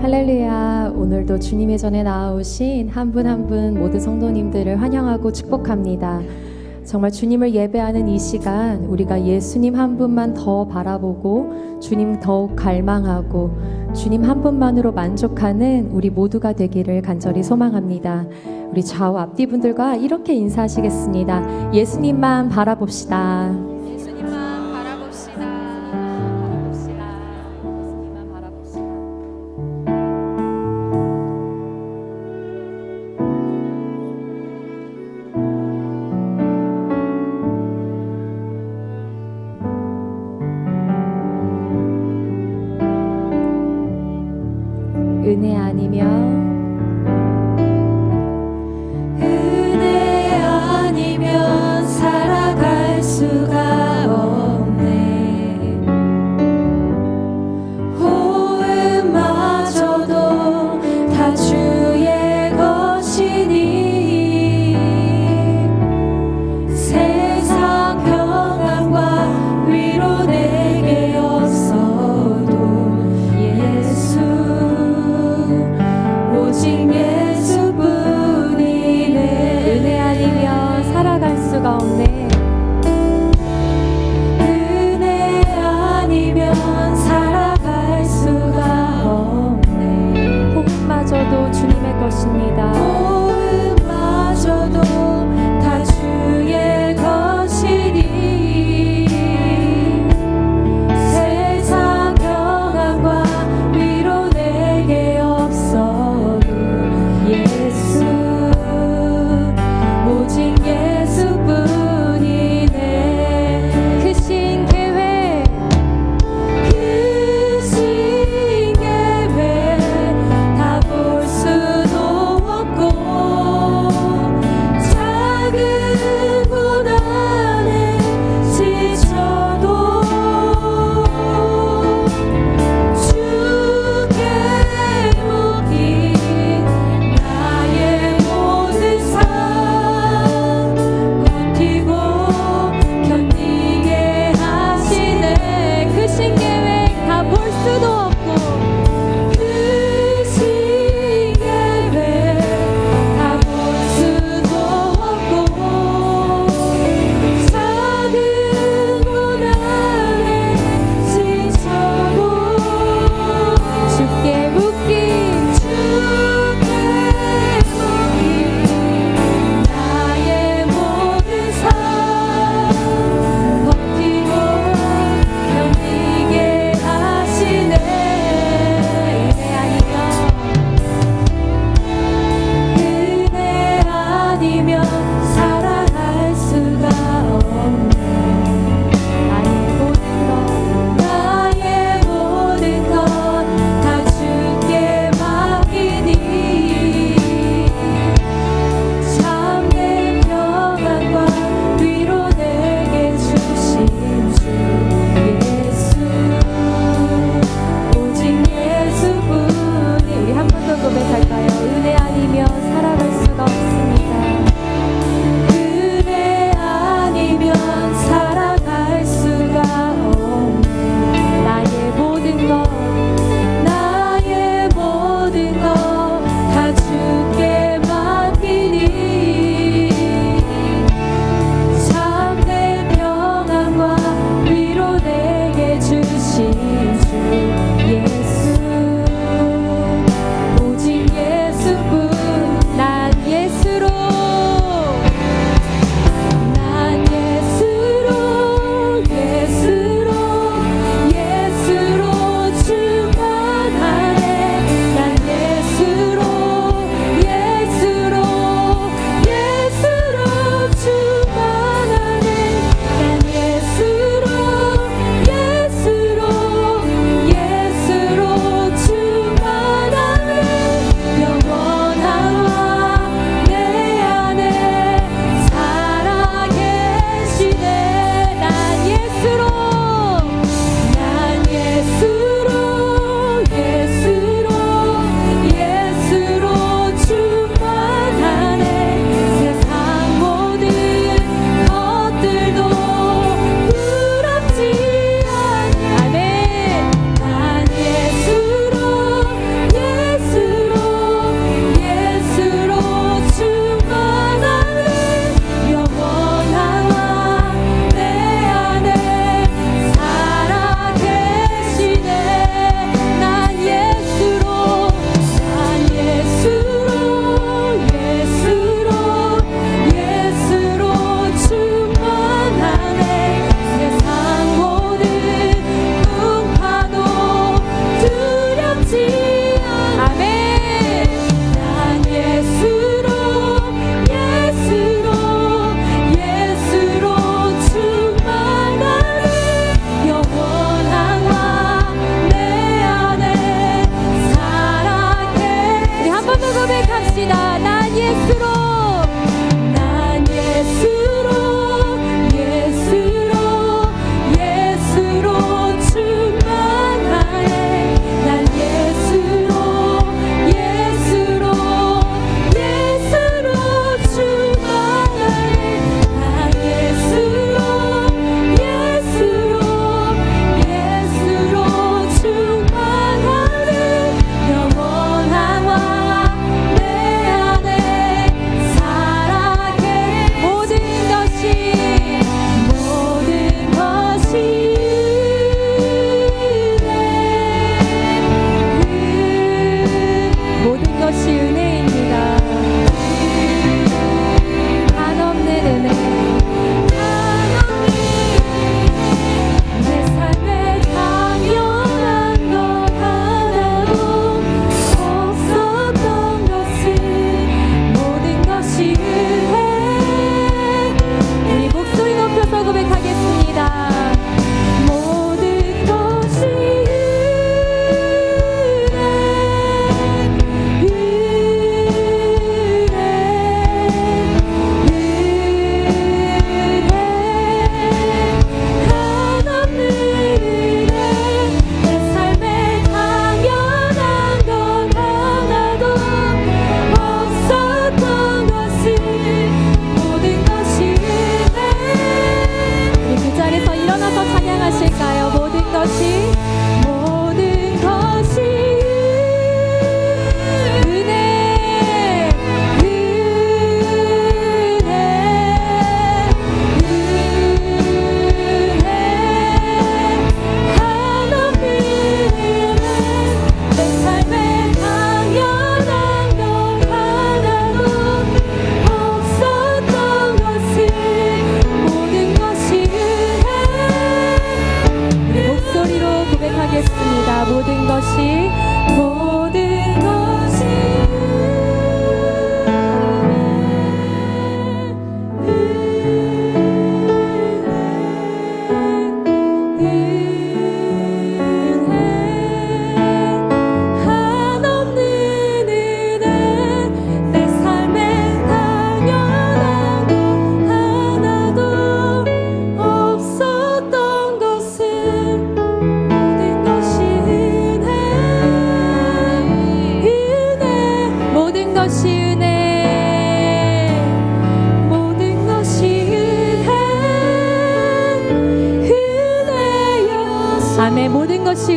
할렐루야. 오늘도 주님의 전에 나아오신 한 분 한 분 모든 성도님들을 환영하고 축복합니다. 정말 주님을 예배하는 이 시간, 우리가 예수님 한 분만 더 바라보고 주님 더욱 갈망하고 주님 한 분만으로 만족하는 우리 모두가 되기를 간절히 소망합니다. 우리 좌우 앞뒤 분들과 이렇게 인사하시겠습니다. 예수님만 바라봅시다. 예수님만 바라봅시다. 예수님만 바라봅시다. 은혜 아니면 살아갈 수가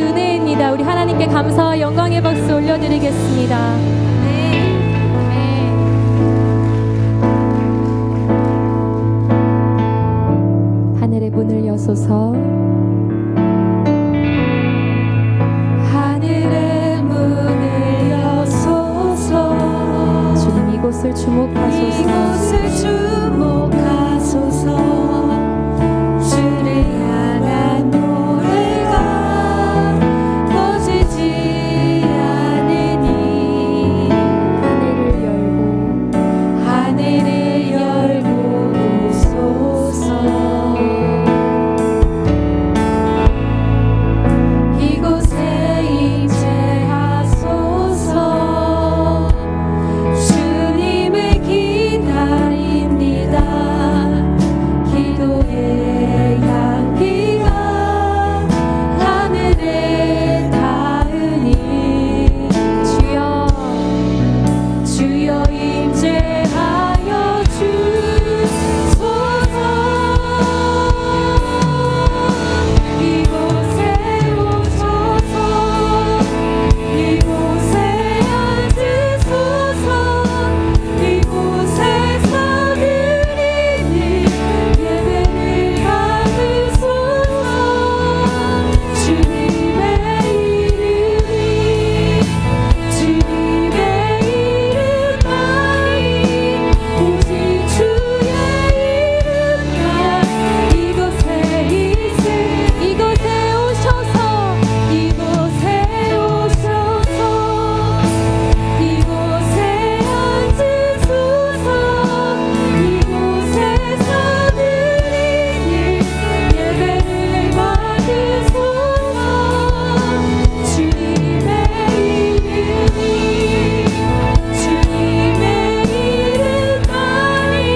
은혜입니다. 우리 하나님께 감사와 영광의 박수 올려드리겠습니다. 하늘의 문을 여소서. 하늘의 문을 여소서. 주님 이곳을 주목하소서. 이곳을 주목하소서. 주를 향한 노래가 꺼지지 않으니 하늘을 열고 오소서. 이곳에 임재하소서. 주님을 기다립니다. 기도의 향기가 하늘에 닿으니 주여 임재하여 주소서. 이곳에 오셔서 이곳에 앉으소서. 이곳에서 드리는 예배를 받으소서. 주님의 이름만이 오직 주의 이름만 이곳에 오셔서 이곳에 앉으소서. 이곳에서 드리는 예배를 받으소서. 주님의 이름만이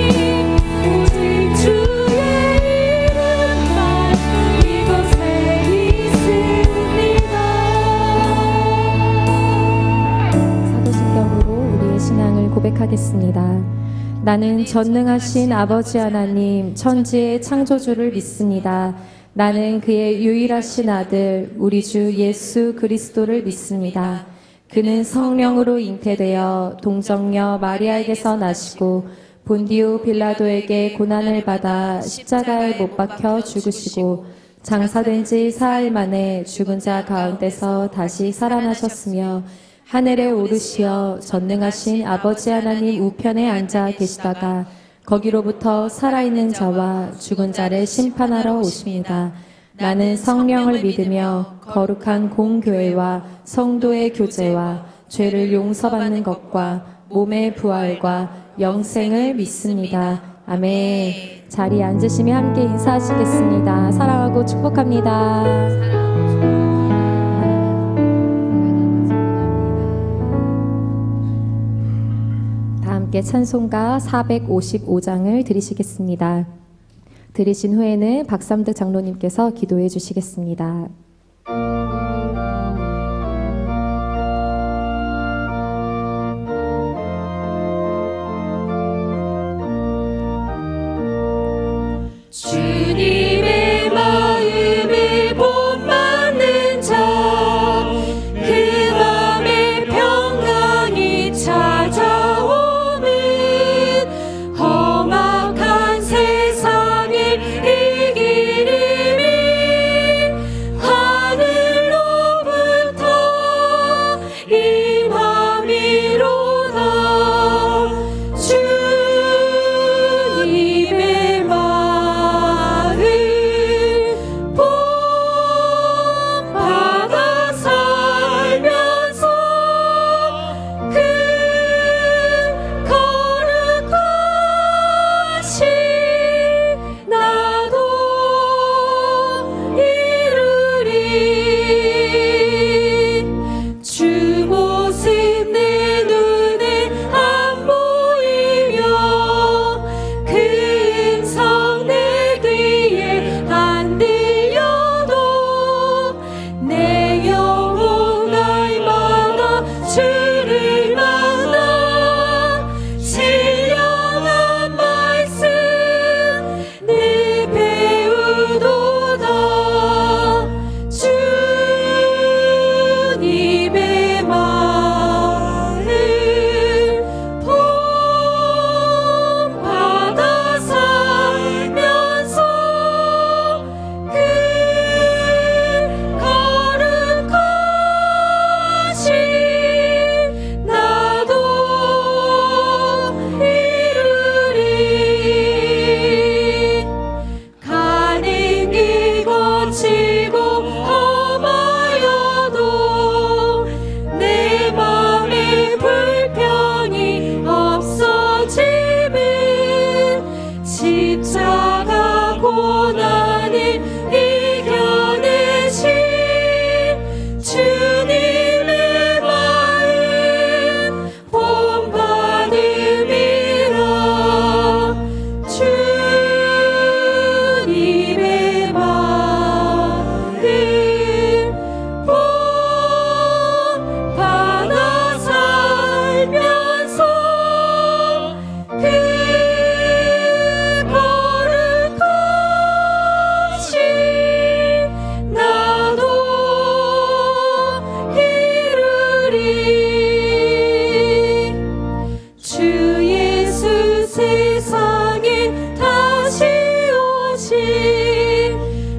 오직 주의 이름만 이곳에 있습니다. 사도신경으로 우리의 신앙을 고백하겠습니다. 나는 전능하신 아버지 하나님 천지의 창조주를 믿습니다. 나는 그의 유일하신 아들 우리 주 예수 그리스도를 믿습니다. 그는 성령으로 잉태되어 동정녀 마리아에게서 나시고 본디오 빌라도에게 고난을 받아 십자가에 못 박혀 죽으시고 장사된 지 사흘 만에 죽은 자 가운데서 다시 살아나셨으며 하늘에 오르시어 전능하신 아버지 하나님 우편에 앉아 계시다가 거기로부터 살아있는 자와 죽은 자를 심판하러 오십니다. 나는 성령을 믿으며 거룩한 공교회와 성도의 교제와 죄를 용서받는 것과 몸의 부활과 영생을 믿습니다. 아멘. 자리에 앉으시며 함께 인사하시겠습니다. 사랑하고 축복합니다. 다 함께 찬송가 455장을 드리시겠습니다. 드리신 후에는 박삼득 장로님께서 기도해 주시겠습니다. 주님의 마음을 본받는 자, 그 맘에 평강이 찾아오는 험악한 세상을 이기리니 하늘로부터 임함이로다. 주님의 마음을 고난을 이겨내신 주님의 마음 본받음이라. 주님의 마음 본받아 살면서 그 거룩하신 나도 이루리. 주 예수 세상에 다시 오신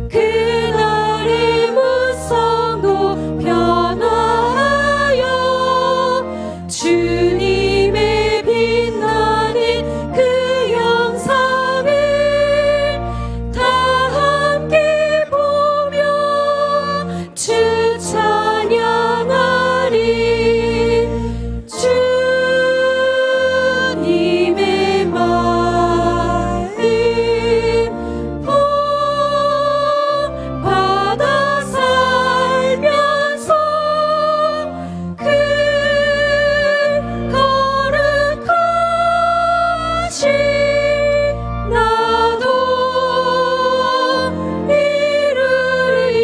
그날의 무성도 변화하여 주님의 빛나는 그 영상을 다 함께 보며 주 찬양하리. 주님의 마음 본받아 살면서 그 거룩하신 나도 이루리.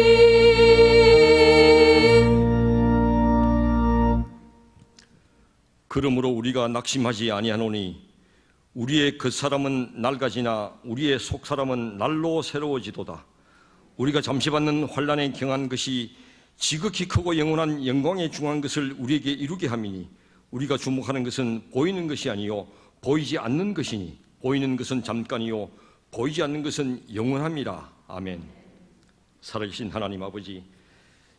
그러므로 우리가 낙심하지 아니하노니 우리의 겉사람은 낡아지나 우리의 속사람은 날로 새로워지도다. 우리가 잠시 받는 환난에 경한 것이 지극히 크고 영원한 영광에 중한 것을 우리에게 이루게 함이니 우리가 주목하는 것은 보이는 것이 아니요 보이지 않는 것이니 보이는 것은 잠깐이요 보이지 않는 것은 영원함이라. 아멘. 살아계신 하나님 아버지,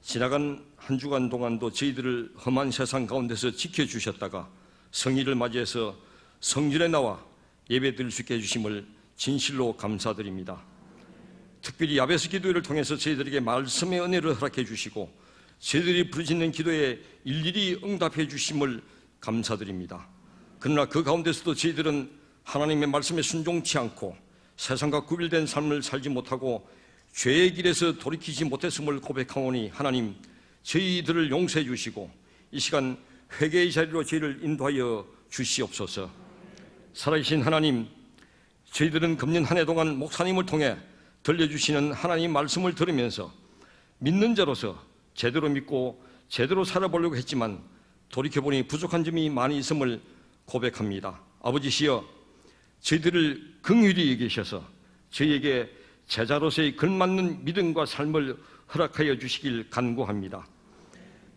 지나간 한 주간 동안도 저희들을 험한 세상 가운데서 지켜주셨다가 성일을 맞이해서 성전에 나와 예배드릴 수 있게 해주심을 진실로 감사드립니다. 특별히 야베스 기도회를 통해서 저희들에게 말씀의 은혜를 허락해 주시고 저희들이 부르짖는 기도에 일일이 응답해 주심을 감사드립니다. 그러나 그 가운데서도 저희들은 하나님의 말씀에 순종치 않고 세상과 구별된 삶을 살지 못하고 죄의 길에서 돌이키지 못했음을 고백하오니 하나님, 저희들을 용서해 주시고 이 시간 회개의 자리로 저희를 인도하여 주시옵소서. 살아계신 하나님, 저희들은 금년 한 해 동안 목사님을 통해 들려주시는 하나님 말씀을 들으면서 믿는 자로서 제대로 믿고 제대로 살아보려고 했지만 돌이켜보니 부족한 점이 많이 있음을 고백합니다. 아버지시여, 저희들을 긍휼히 여기셔서 저희에게 제자로서의 걸맞는 믿음과 삶을 허락하여 주시길 간구합니다.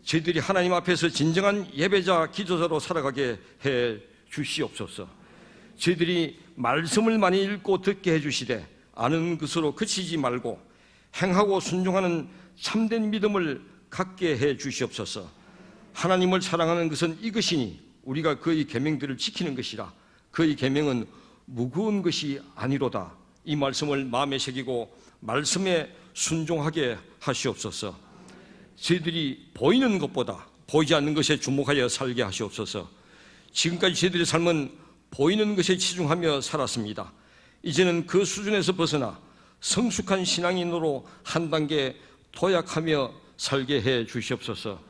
저희들이 하나님 앞에서 진정한 예배자, 기도자로 살아가게 해 주시옵소서. 저희들이 말씀을 많이 읽고 듣게 해 주시되 아는 것으로 그치지 말고 행하고 순종하는 참된 믿음을 갖게 해 주시옵소서. 하나님을 사랑하는 것은 이것이니 우리가 그의 계명들을 지키는 것이라. 그의 계명은 무거운 것이 아니로다. 이 말씀을 마음에 새기고 말씀에 순종하게 하시옵소서. 저희들이 보이는 것보다 보이지 않는 것에 주목하여 살게 하시옵소서. 지금까지 저희들의 삶은 보이는 것에 치중하며 살았습니다. 이제는 그 수준에서 벗어나 성숙한 신앙인으로 한 단계 도약하며 살게 해 주시옵소서.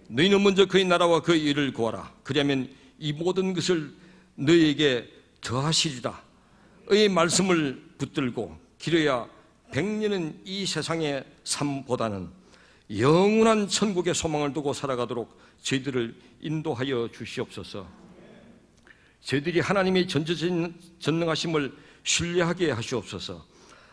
너희는 먼저 그의 나라와 그의 일을 구하라. 그리하면 이 모든 것을 너희에게 더하시리라. 의 말씀을 붙들고 길어야 100년은 이 세상의 삶보다는 영원한 천국의 소망을 두고 살아가도록 저희들을 인도하여 주시옵소서. 저희들이 하나님의 전지전능하심을 신뢰하게 하시옵소서.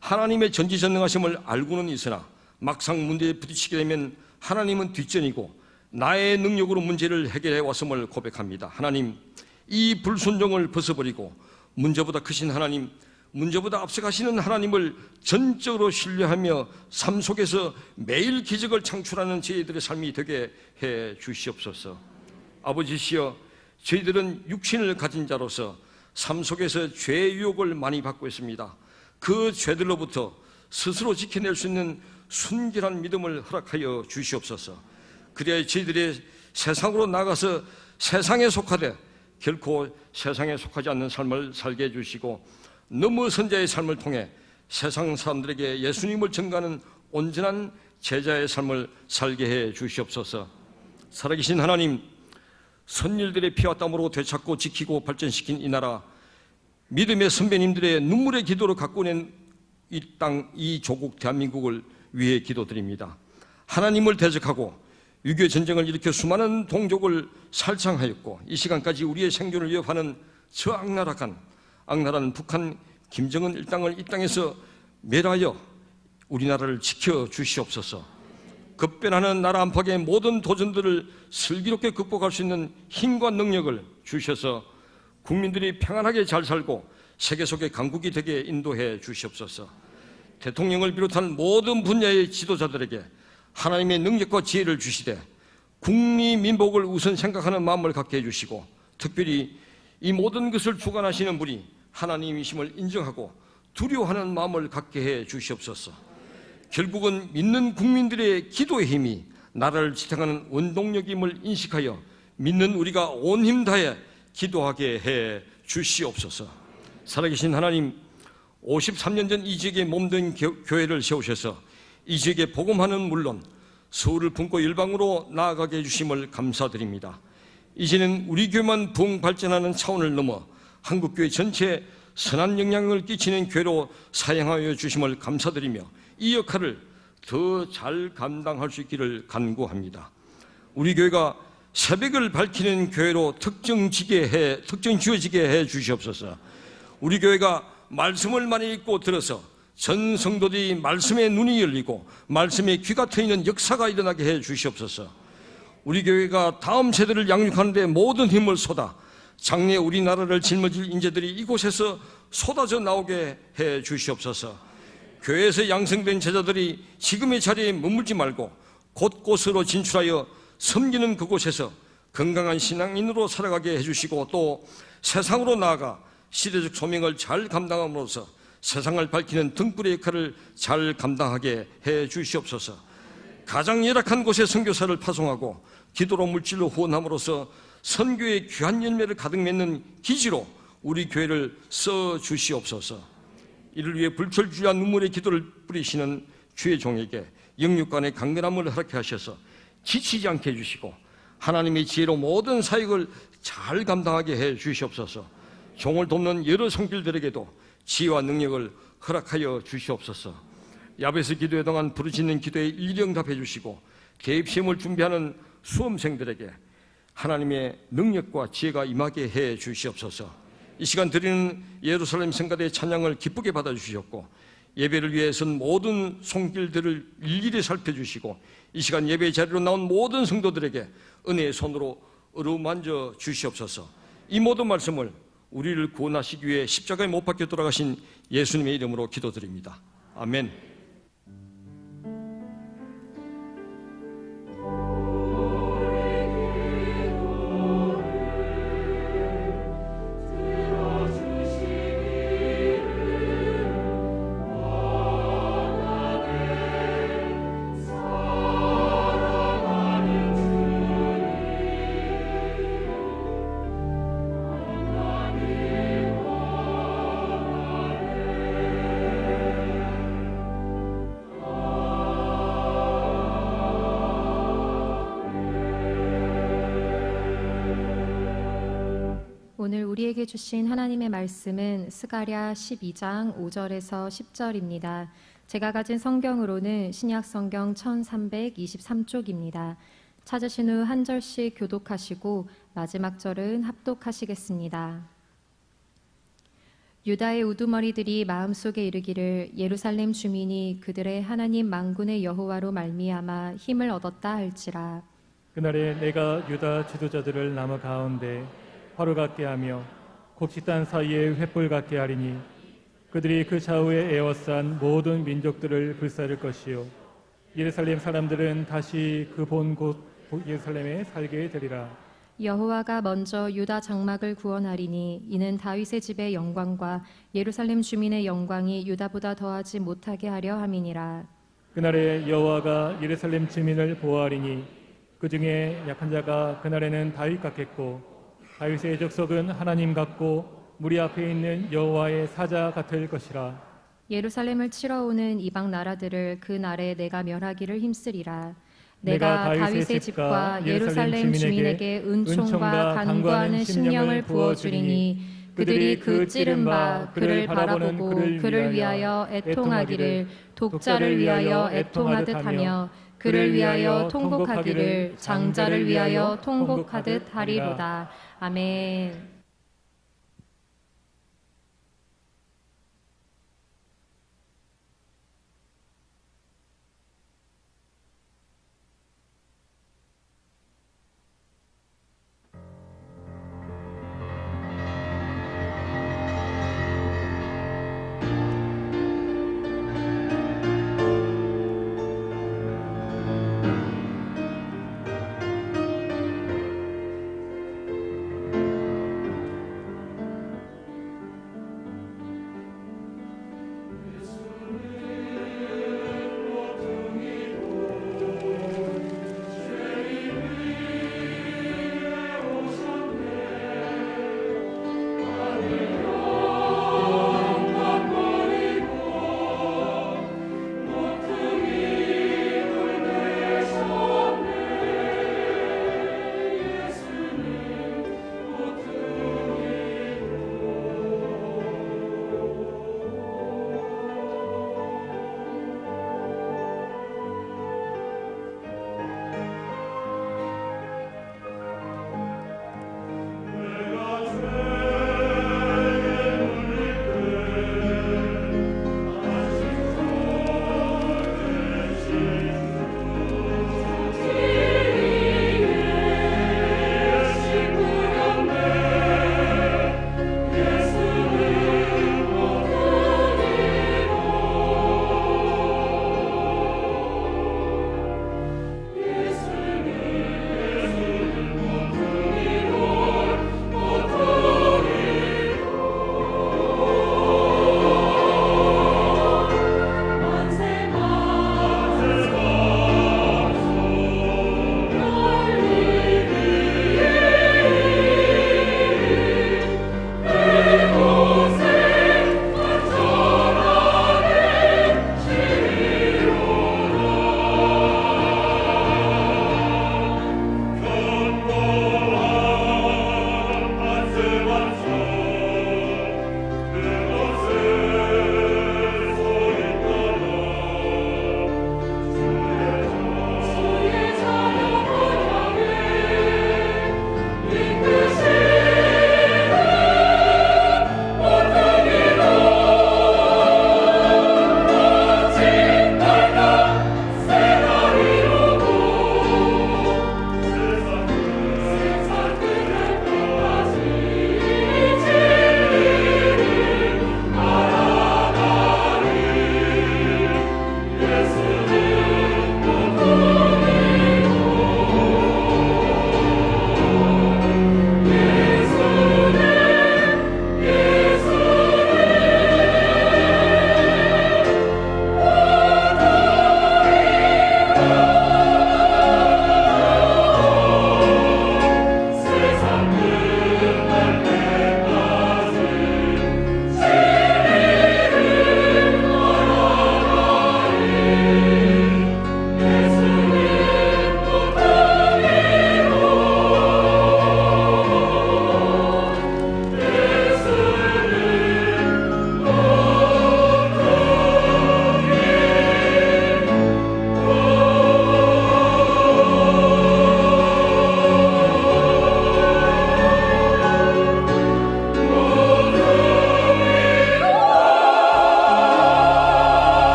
하나님의 전지전능하심을 알고는 있으나 막상 문제에 부딪히게 되면 하나님은 뒷전이고 나의 능력으로 문제를 해결해 왔음을 고백합니다. 하나님, 이 불순종을 벗어버리고 문제보다 크신 하나님, 문제보다 앞서가시는 하나님을 전적으로 신뢰하며 삶 속에서 매일 기적을 창출하는 저희들의 삶이 되게 해 주시옵소서. 아버지시여, 저희들은 육신을 가진 자로서 삶 속에서 죄의 유혹을 많이 받고 있습니다. 그 죄들로부터 스스로 지켜낼 수 있는 순결한 믿음을 허락하여 주시옵소서. 그래야 저희들이 세상으로 나가서 세상에 속하되 결코 세상에 속하지 않는 삶을 살게 해주시고 너무 선자의 삶을 통해 세상 사람들에게 예수님을 전가하는 온전한 제자의 삶을 살게 해 주시옵소서. 살아계신 하나님, 선일들의 피와 땀으로 되찾고 지키고 발전시킨 이 나라, 믿음의 선배님들의 눈물의 기도로 가꾸낸 이 땅, 이 조국 대한민국을 위해 기도드립니다. 하나님을 대적하고 6.25 전쟁을 일으켜 수많은 동족을 살상하였고 이 시간까지 우리의 생존을 위협하는 저 악랄한 북한 김정은 일당을 이 땅에서 멸하여 우리나라를 지켜주시옵소서. 급변하는 나라 안팎의 모든 도전들을 슬기롭게 극복할 수 있는 힘과 능력을 주셔서 국민들이 평안하게 잘 살고 세계 속의 강국이 되게 인도해 주시옵소서. 대통령을 비롯한 모든 분야의 지도자들에게 하나님의 능력과 지혜를 주시되 국리민복을 우선 생각하는 마음을 갖게 해주시고, 특별히 이 모든 것을 주관하시는 분이 하나님이심을 인정하고 두려워하는 마음을 갖게 해 주시옵소서. 결국은 믿는 국민들의 기도의 힘이 나라를 지탱하는 원동력임을 인식하여 믿는 우리가 온 힘 다해 기도하게 해 주시옵소서. 살아계신 하나님, 53년 전 이 지역에 몸된 교회를 세우셔서 이 지역에 복음하는 물론 서울을 품고 열방으로 나아가게 해주심을 감사드립니다. 이제는 우리 교회만 부흥 발전하는 차원을 넘어 한국교회 전체에 선한 영향을 끼치는 교회로 사용하여 주심을 감사드리며 이 역할을 더 잘 감당할 수 있기를 간구합니다. 우리 교회가 새벽을 밝히는 교회로 특정 지어지게 해 주시옵소서. 우리 교회가 말씀을 많이 읽고 들어서 전 성도들이 말씀의 눈이 열리고 말씀의 귀가 트이는 역사가 일어나게 해 주시옵소서. 우리 교회가 다음 세대를 양육하는 데 모든 힘을 쏟아 장래 우리나라를 짊어질 인재들이 이곳에서 쏟아져 나오게 해 주시옵소서. 교회에서 양성된 제자들이 지금의 자리에 머물지 말고 곳곳으로 진출하여 섬기는 그곳에서 건강한 신앙인으로 살아가게 해주시고, 또 세상으로 나아가 시대적 소명을 잘 감당함으로써 세상을 밝히는 등불의 역할을 잘 감당하게 해 주시옵소서. 가장 열악한 곳에 선교사를 파송하고 기도로 물질로 후원함으로써 선교의 귀한 열매를 가득 맺는 기지로 우리 교회를 써 주시옵소서. 이를 위해 불철주야 눈물의 기도를 뿌리시는 주의 종에게 영육간의 강건함을 허락해 하셔서 지치지 않게 해주시고 하나님의 지혜로 모든 사역을 잘 감당하게 해 주시옵소서. 종을 돕는 여러 성길들에게도 지혜와 능력을 허락하여 주시옵소서. 야베스 기도회 동안 부르짖는 기도에 일일이 응답해 주시고 대입시험을 준비하는 수험생들에게 하나님의 능력과 지혜가 임하게 해 주시옵소서. 이 시간 드리는 예루살렘 성가대의 찬양을 기쁘게 받아주셨고 예배를 위해 선 모든 손길들을 일일이 살펴주시고 이 시간 예배 자리로 나온 모든 성도들에게 은혜의 손으로 어루만져 주시옵소서. 이 모든 말씀을 우리를 구원하시기 위해 십자가에 못 박혀 돌아가신 예수님의 이름으로 기도드립니다. 아멘. 오늘 우리에게 주신 하나님의 말씀은 스가랴 12장 5절에서 10절입니다. 제가 가진 성경으로는 신약 성경 1323쪽입니다. 찾으신 후 한 절씩 교독하시고 마지막 절은 합독하시겠습니다. 유다의 우두머리들이 마음속에 이르기를 예루살렘 주민이 그들의 하나님 만군의 여호와로 말미암아 힘을 얻었다 할지라. 그날에 내가 유다 지도자들을 나무 가운데 화로 같게 하며 곡식단 사이에 횃불 같게 하리니 그들이 그 좌우에 에워싼 모든 민족들을 불사를 것이요 예루살렘 사람들은 다시 그 본 곳 예루살렘에 살게 되리라. 여호와가 먼저 유다 장막을 구원하리니 이는 다윗의 집의 영광과 예루살렘 주민의 영광이 유다보다 더하지 못하게 하려 함이니라. 그날에 여호와가 예루살렘 주민을 보호하리니 그 중에 약한 자가 그날에는 다윗 같겠고 다윗의 족속은 하나님 같고 무리 앞에 있는 여호와의 사자 같을 것이라. 예루살렘을 치러 오는 이방 나라들을 그 날에 내가 멸하기를 힘쓰리라. 내가 다윗의 집과 예루살렘 주민에게 은총과 간구하는 심령을 부어주리니 그들이 그 찌른 바 그를 바라보고 그를 위하여 애통하기를 독자를 위하여 애통하듯 하며 그를 위하여 통곡하기를 장자를 위하여 통곡하듯 하리로다. 아멘.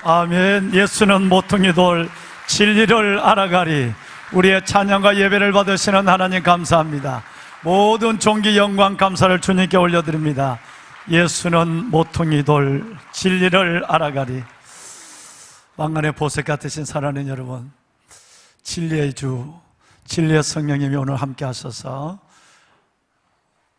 아멘. 예수는 모퉁이 돌, 진리를 알아가리. 우리의 찬양과 예배를 받으시는 하나님 감사합니다. 모든 존귀 영광 감사를 주님께 올려드립니다. 예수는 모퉁이 돌, 진리를 알아가리. 왕관의 보석 같으신 사랑하는 여러분, 진리의 주, 진리의 성령님이 오늘 함께 하셔서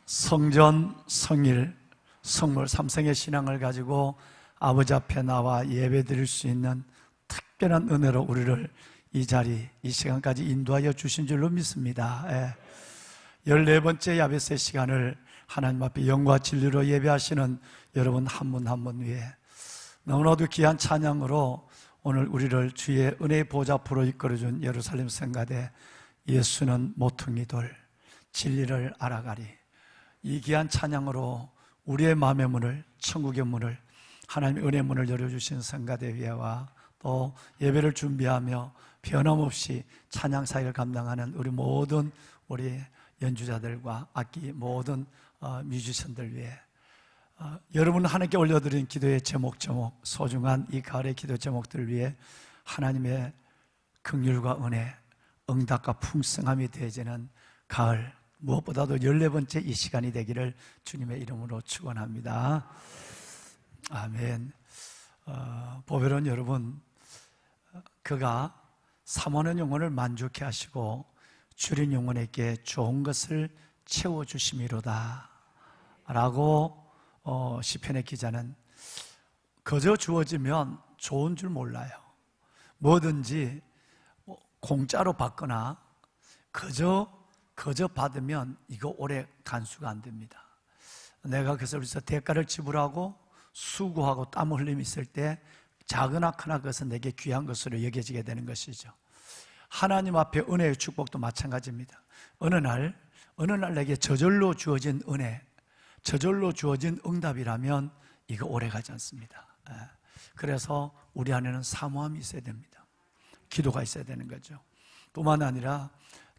성전, 성일, 성물 삼성의 신앙을 가지고 아버지 앞에 나와 예배 드릴 수 있는 특별한 은혜로 우리를 이 자리, 이 시간까지 인도하여 주신 줄로 믿습니다. 14번째 야베스의 시간을 하나님 앞에 영과 진리로 예배하시는 여러분 한 분 한 분 위해 너무나도 귀한 찬양으로 오늘 우리를 주의 은혜의 보좌 앞으로 이끌어준 예루살렘 성가대 예수는 모퉁이 돌 진리를 알아가리, 이 귀한 찬양으로 우리의 마음의 문을, 천국의 문을, 하나님의 은혜의 문을 열어주신 성가대 위에와 또 예배를 준비하며 변함없이 찬양 사역을 감당하는 우리 모든 우리 연주자들과 악기 모든 뮤지션들 위해 여러분 하나님께 올려드린 기도의 제목 소중한 이 가을의 기도 제목들을 위해 하나님의 긍휼과 은혜, 응답과 풍성함이 되어지는 가을, 무엇보다도 14번째 이 시간이 되기를 주님의 이름으로 축원합니다. 아멘. 보배로운 여러분, 그가 사모하는 영혼을 만족해 하시고 줄인 영혼에게 좋은 것을 채워주심이로다 라고 시편의 기자는 그저 주어지면 좋은 줄 몰라요. 뭐든지 공짜로 받거나 그저 받으면 이거 오래 간수가 안 됩니다. 내가 그래서 대가를 지불하고 수고하고 땀 흘림이 있을 때 작으나 크나 그것은 내게 귀한 것으로 여겨지게 되는 것이죠. 하나님 앞에 은혜의 축복도 마찬가지입니다. 어느 날 내게 저절로 주어진 은혜, 저절로 주어진 응답이라면 이거 오래 가지 않습니다. 그래서 우리 안에는 사모함이 있어야 됩니다. 기도가 있어야 되는 거죠. 뿐만 아니라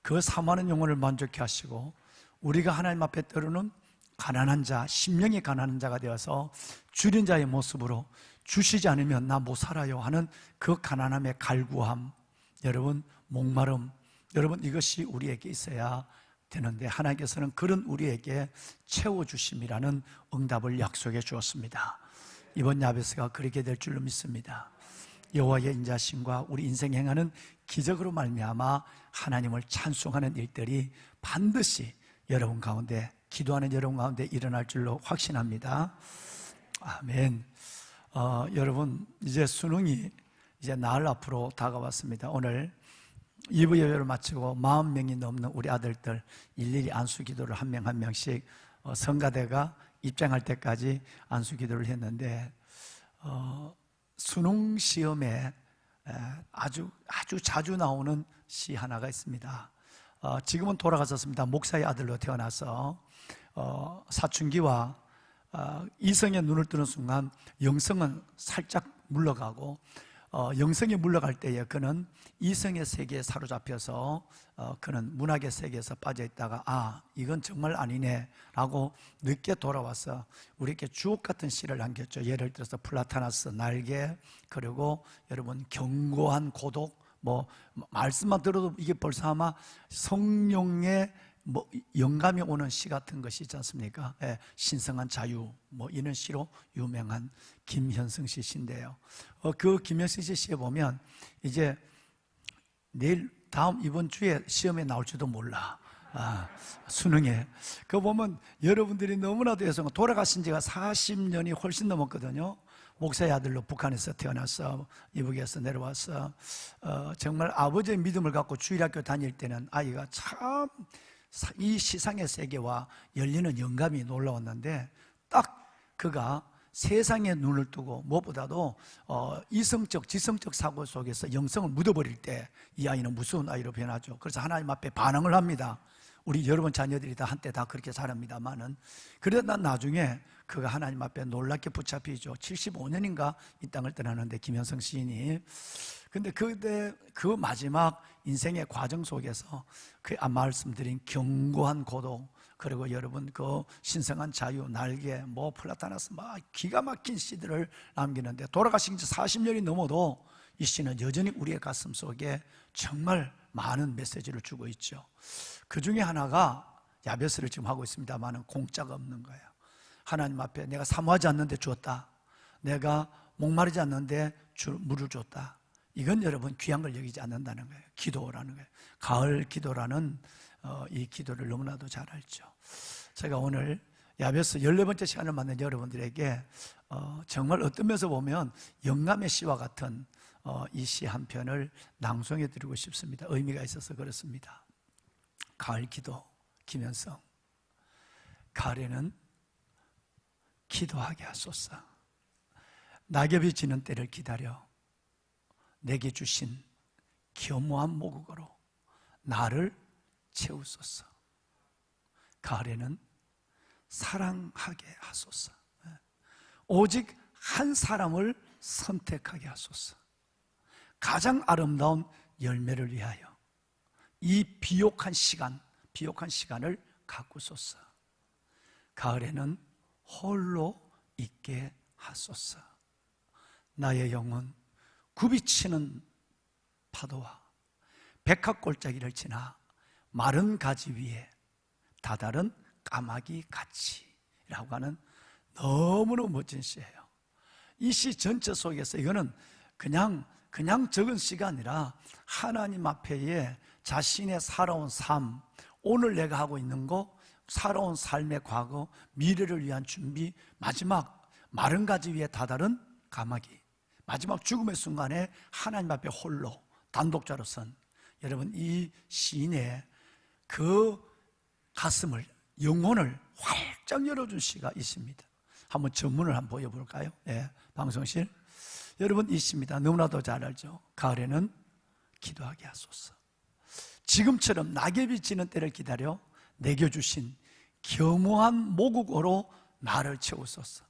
그 사모하는 영혼을 만족해 하시고 우리가 하나님 앞에 때로는 가난한 자, 심령이 가난한 자가 되어서 줄인 자의 모습으로 주시지 않으면 나 못 살아요 하는 그 가난함의 갈구함, 여러분 목마름, 여러분 이것이 우리에게 있어야 되는데 하나님께서는 그런 우리에게 채워주심이라는 응답을 약속해 주었습니다. 이번 야베스가 그렇게 될 줄로 믿습니다. 여호와의 인자심과 우리 인생 행하는 기적으로 말미암아 하나님을 찬송하는 일들이 반드시 여러분 가운데, 기도하는 여러분 가운데 일어날 줄로 확신합니다. 아멘. 여러분 이제 수능이 이제 나흘 앞으로 다가왔습니다. 오늘 2부 예배를 마치고 40명이 넘는 우리 아들들 일일이 안수 기도를 한 명 한 명씩 성가대가 입장할 때까지 안수 기도를 했는데 수능 시험에 아주 자주 나오는 시 하나가 있습니다. 지금은 돌아가셨습니다. 목사의 아들로 태어나서 사춘기와 이성의 눈을 뜨는 순간 영성은 살짝 물러가고 영성이 물러갈 때에 그는 이성의 세계에 사로잡혀서 그는 문학의 세계에서 빠져있다가 이건 정말 아니네 라고 늦게 돌아와서 우리에게 주옥 같은 시를 남겼죠. 예를 들어서 플라타나스 날개, 그리고 여러분 견고한 고독, 말씀만 들어도 이게 벌써 아마 성령의 영감이 오는 시 같은 것이 있지 않습니까? 신성한 자유, 이런 시로 유명한 김현승 씨 시인데요. 그 김현승 씨 시에 보면 이제 이번 주에 시험에 나올지도 몰라. 수능에. 그거 보면 여러분들이 너무나도 여성, 돌아가신 지가 40년이 훨씬 넘었거든요. 목사의 아들로 북한에서 태어나서 이북에서 내려와서 정말 아버지의 믿음을 갖고 주일학교 다닐 때는 아이가 참 이 시상의 세계와 열리는 영감이 놀라웠는데 딱 그가 세상에 눈을 뜨고 무엇보다도 이성적, 지성적 사고 속에서 영성을 묻어버릴 때 이 아이는 무서운 아이로 변하죠. 그래서 하나님 앞에 반응을 합니다. 우리 여러분 자녀들이 다 한때 다 그렇게 살았습니다만은, 그래도 난 나중에 그가 하나님 앞에 놀랍게 붙잡히죠. 75년인가 이 땅을 떠나는데 김현성 시인이. 근데 그때 그 마지막 인생의 과정 속에서 그 말씀드린 견고한 고독, 그리고 여러분 그 신성한 자유, 날개, 플라타나스 기가 막힌 시들을 남기는데, 돌아가신 지 40년이 넘어도 이 시는 여전히 우리의 가슴 속에 정말 많은 메시지를 주고 있죠. 그 중에 하나가 야베스를 지금 하고 있습니다만은 공짜가 없는 거예요. 하나님 앞에 내가 사모하지 않는데 주었다, 내가 목마르지 않는데 물을 줬다, 이건 여러분 귀한 걸 여기지 않는다는 거예요. 기도라는 거예요. 가을 기도라는 이 기도를 너무나도 잘 알죠. 제가 오늘 야베스 14번째 시간을 맞는 여러분들에게 정말 어떤 면에서 보면 영감의 시와 같은 이 시 한 편을 낭송해 드리고 싶습니다. 의미가 있어서 그렇습니다. 가을 기도, 김현성, 가을에는 기도하게 하소서. 낙엽이 지는 때를 기다려 내게 주신 겸허한 모국으로 나를 채우소서. 가을에는 사랑하게 하소서. 오직 한 사람을 선택하게 하소서. 가장 아름다운 열매를 위하여 이 비옥한 시간을 가꾸소서. 가을에는 홀로 있게 하소서. 나의 영혼 굽이치는 파도와 백합골짜기를 지나 마른 가지 위에 다다른 까마귀 같이라고 하는 너무너무 멋진 시예요. 이 시 전체 속에서 이거는 그냥 적은 시가 아니라 하나님 앞에 자신의 살아온 삶, 오늘 내가 하고 있는 거, 살아온 삶의 과거, 미래를 위한 준비, 마지막 마른 가지 위에 다다른 까마귀, 마지막 죽음의 순간에 하나님 앞에 홀로 단독자로 선 여러분, 이 시인의 그 가슴을, 영혼을 활짝 열어준 시가 있습니다. 한번 전문을 한번 보여볼까요? 예, 방송실. 여러분, 이 시입니다. 너무나도 잘 알죠. 가을에는 기도하게 하소서. 지금처럼 낙엽이 지는 때를 기다려 내게 주신 겸허한 모국어로 나를 채우소서.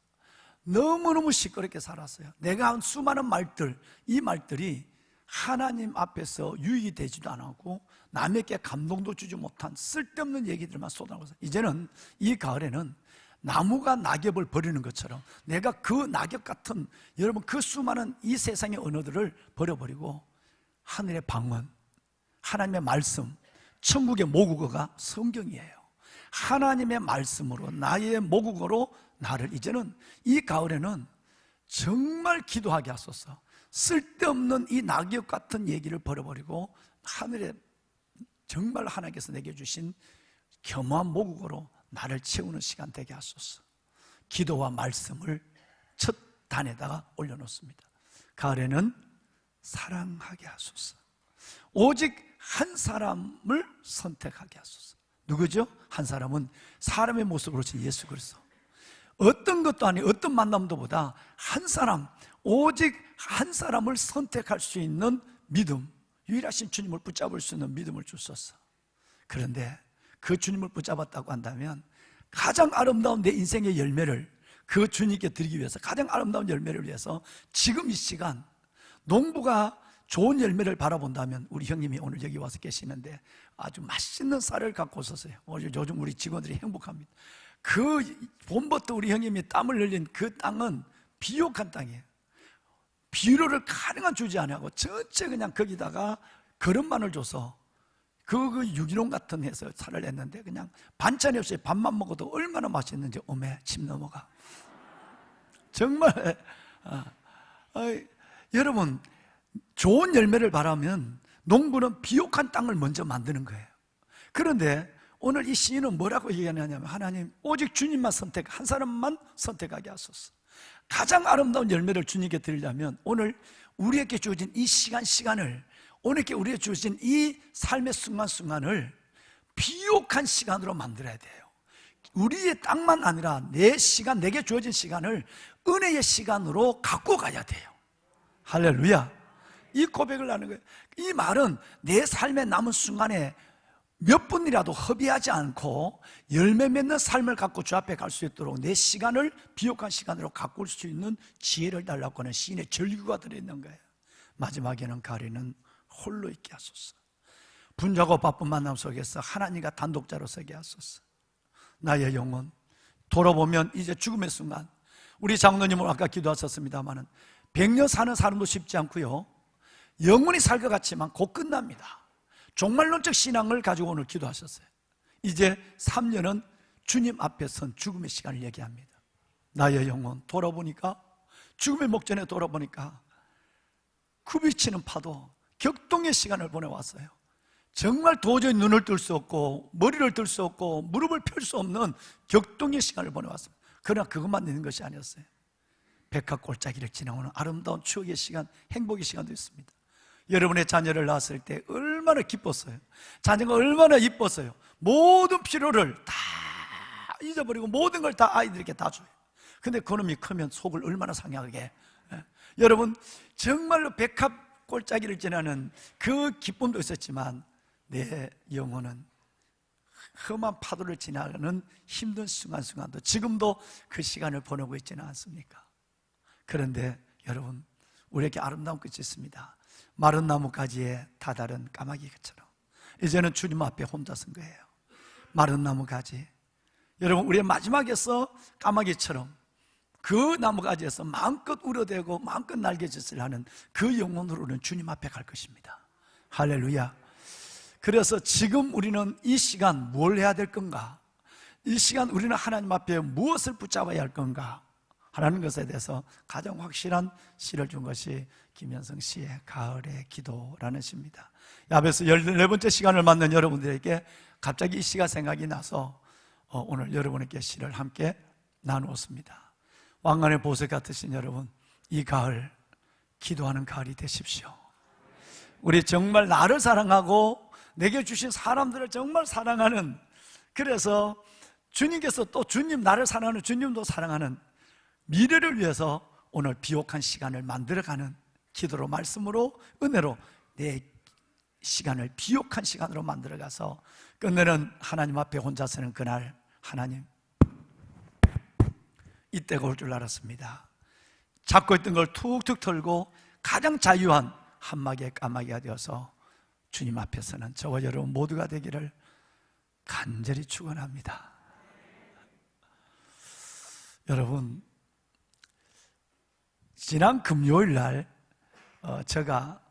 너무너무 시끄럽게 살았어요. 내가 한 수많은 말들, 이 말들이 하나님 앞에서 유익이 되지도 않았고 남에게 감동도 주지 못한 쓸데없는 얘기들만 쏟아나가서 이제는 이 가을에는 나무가 낙엽을 버리는 것처럼 내가 그 낙엽 같은 여러분 그 수많은 이 세상의 언어들을 버려버리고 하늘의 방언, 하나님의 말씀, 천국의 모국어가 성경이에요. 하나님의 말씀으로 나의 모국어로 나를 이제는 이 가을에는 정말 기도하게 하소서. 쓸데없는 이 낙엽 같은 얘기를 버려버리고 하늘에 정말 하나님께서 내게 주신 겸허한 모국어로 나를 채우는 시간 되게 하소서. 기도와 말씀을 첫 단에다가 올려놓습니다. 가을에는 사랑하게 하소서. 오직 한 사람을 선택하게 하소서. 누구죠? 한 사람은 사람의 모습으로 진 예수 그리스도. 어떤 것도 아니 어떤 만남도 보다 한 사람, 오직 한 사람을 선택할 수 있는 믿음, 유일하신 주님을 붙잡을 수 있는 믿음을 주소서. 그런데 그 주님을 붙잡았다고 한다면 가장 아름다운 내 인생의 열매를 그 주님께 드리기 위해서, 가장 아름다운 열매를 위해서 지금 이 시간 농부가 좋은 열매를 바라본다면 우리 형님이 오늘 여기 와서 계시는데 아주 맛있는 쌀을 갖고 오셨어요. 요즘 우리 직원들이 행복합니다. 그 봄부터 우리 형님이 땀을 흘린 그 땅은 비옥한 땅이에요. 비료를 가능한 주지 않고 전체 그냥 거기다가 거름만을 줘서 그 유기농 같은 해서 살을 냈는데 그냥 반찬이 없이 밥만 먹어도 얼마나 맛있는지 오메 침 넘어가. 정말 여러분, 좋은 열매를 바라면 농부는 비옥한 땅을 먼저 만드는 거예요. 그런데 오늘 이 시인은 뭐라고 얘기하냐면 하나님 오직 주님만 한 사람만 선택하게 하소서. 가장 아름다운 열매를 주님께 드리려면 오늘 우리에게 주어진 이 시간을, 오늘께 우리에게 주어진 이 삶의 순간순간을 비옥한 시간으로 만들어야 돼요. 우리의 땅만 아니라 내 시간, 내게 주어진 시간을 은혜의 시간으로 갖고 가야 돼요. 할렐루야. 이 고백을 하는 거예요. 이 말은 내 삶의 남은 순간에 몇 분이라도 허비하지 않고 열매 맺는 삶을 갖고 주 앞에 갈 수 있도록 내 시간을 비옥한 시간으로 가꿀 수 있는 지혜를 달라고 하는 시인의 절규가 들어있는 거예요. 마지막에는 가을에는 홀로 있게 하소서. 분주하고 바쁜 만남 속에서 하나님과 단독자로 서게 하소서. 나의 영혼 돌아보면 이제 죽음의 순간, 우리 장로님은 아까 기도하셨습니다마는 100년 사는 사람도 쉽지 않고요, 영원히 살 것 같지만 곧 끝납니다. 종말론적 신앙을 가지고 오늘 기도하셨어요. 이제 3년은 주님 앞에 선 죽음의 시간을 얘기합니다. 나의 영혼 돌아보니까, 죽음의 목전에 돌아보니까 굽이치는 파도, 격동의 시간을 보내왔어요. 정말 도저히 눈을 뜰 수 없고 머리를 들 수 없고 무릎을 펼 수 없는 격동의 시간을 보내왔습니다. 그러나 그것만 있는 것이 아니었어요. 백합골짜기를 지나오는 아름다운 추억의 시간, 행복의 시간도 있습니다. 여러분의 자녀를 낳았을 때 얼마나 얼마나 기뻤어요. 자녀가 얼마나 이뻤어요. 모든 필요를 다 잊어버리고 모든 걸 다 아이들에게 다 줘요. 근데 그놈이 크면 속을 얼마나 상하게. 여러분, 정말로 백합 골짜기를 지나는 그 기쁨도 있었지만 내 영혼은 험한 파도를 지나가는 힘든 순간순간도 지금도 그 시간을 보내고 있지는 않습니까? 그런데 여러분, 우리에게 아름다운 끝이 있습니다. 마른 나무가지에 다다른 까마귀처럼 이제는 주님 앞에 혼자 선 거예요. 마른 나무가지, 여러분, 우리의 마지막에서 까마귀처럼 그 나무가지에서 마음껏 울어대고 마음껏 날개짓을 하는 그 영혼으로는 주님 앞에 갈 것입니다. 할렐루야. 그래서 지금 우리는 이 시간 뭘 해야 될 건가? 이 시간 우리는 하나님 앞에 무엇을 붙잡아야 할 건가? 하라는 것에 대해서 가장 확실한 시를 준 것이 김현성 씨의 가을의 기도라는 시입니다. 야베스 14번째 시간을 맞는 여러분들에게 갑자기 이 시가 생각이 나서 오늘 여러분에게 시를 함께 나누었습니다. 왕관의 보석 같으신 여러분, 이 가을 기도하는 가을이 되십시오. 우리 정말 나를 사랑하고 내게 주신 사람들을 정말 사랑하는, 그래서 주님께서 또 주님, 나를 사랑하는 주님도 사랑하는 미래를 위해서 오늘 비옥한 시간을 만들어가는 기도로, 말씀으로, 은혜로 내 시간을 비옥한 시간으로 만들어가서 끝내는 하나님 앞에 혼자 서는 그날, 하나님, 이때가 올 줄 알았습니다. 잡고 있던 걸 툭툭 털고 가장 자유한 한마디의 까마귀가 되어서 주님 앞에서는 저와 여러분 모두가 되기를 간절히 축원합니다. 여러분, 지난 금요일 날 제가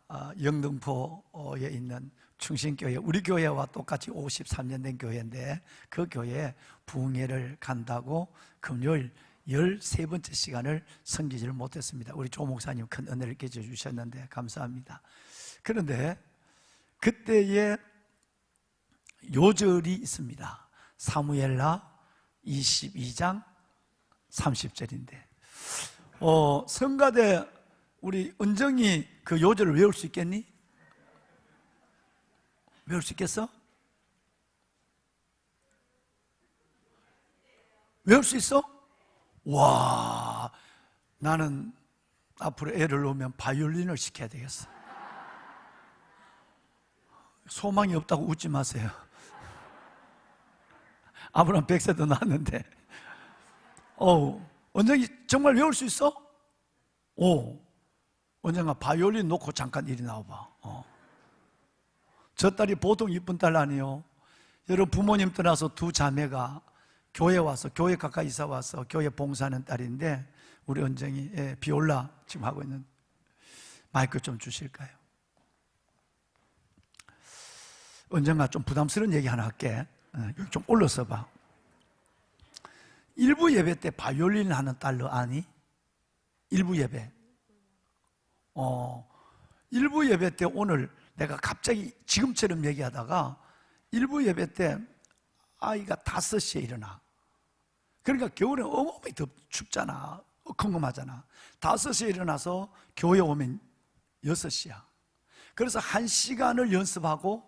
영등포에 있는 충신교회, 우리 교회와 똑같이 53년 된 교회인데 그 교회에 부흥회를 간다고 금요일 13번째 시간을 섬기지를 못했습니다. 우리 조 목사님 큰 은혜를 깨져 주셨는데 감사합니다. 그런데 그때의 요절이 있습니다. 사무엘하 22장 30절인데 성가대 우리 은정이 그 요절을 외울 수 있겠니? 외울 수 있겠어? 외울 수 있어? 와, 나는 앞으로 애를 놓으면 바이올린을 시켜야 되겠어. 소망이 없다고 웃지 마세요. 아브라함 100세도 낳았는데 원장이 정말 외울 수 있어? 원장아, 바이올린 놓고 잠깐 이리 나와봐. 저 딸이 보통 이쁜 딸 아니에요. 여러분, 부모님 떠나서 두 자매가 교회 와서, 교회 가까이 이사 와서 교회 봉사하는 딸인데 우리 원장이 비올라 지금 하고 있는, 마이크 좀 주실까요? 원장아, 좀 부담스러운 얘기 하나 할게. 여기 좀 올려서 봐. 일부 예배 때 바이올린 하는 딸 너 아니? 일부 예배. 일부 예배 때 오늘 내가 갑자기 지금처럼 얘기하다가 일부 예배 때 아이가 5시에 일어나. 그러니까 겨울에 어마어마하게 춥잖아. 컴컴하잖아. 5시에 일어나서 교회 오면 6시야. 그래서 1시간을 연습하고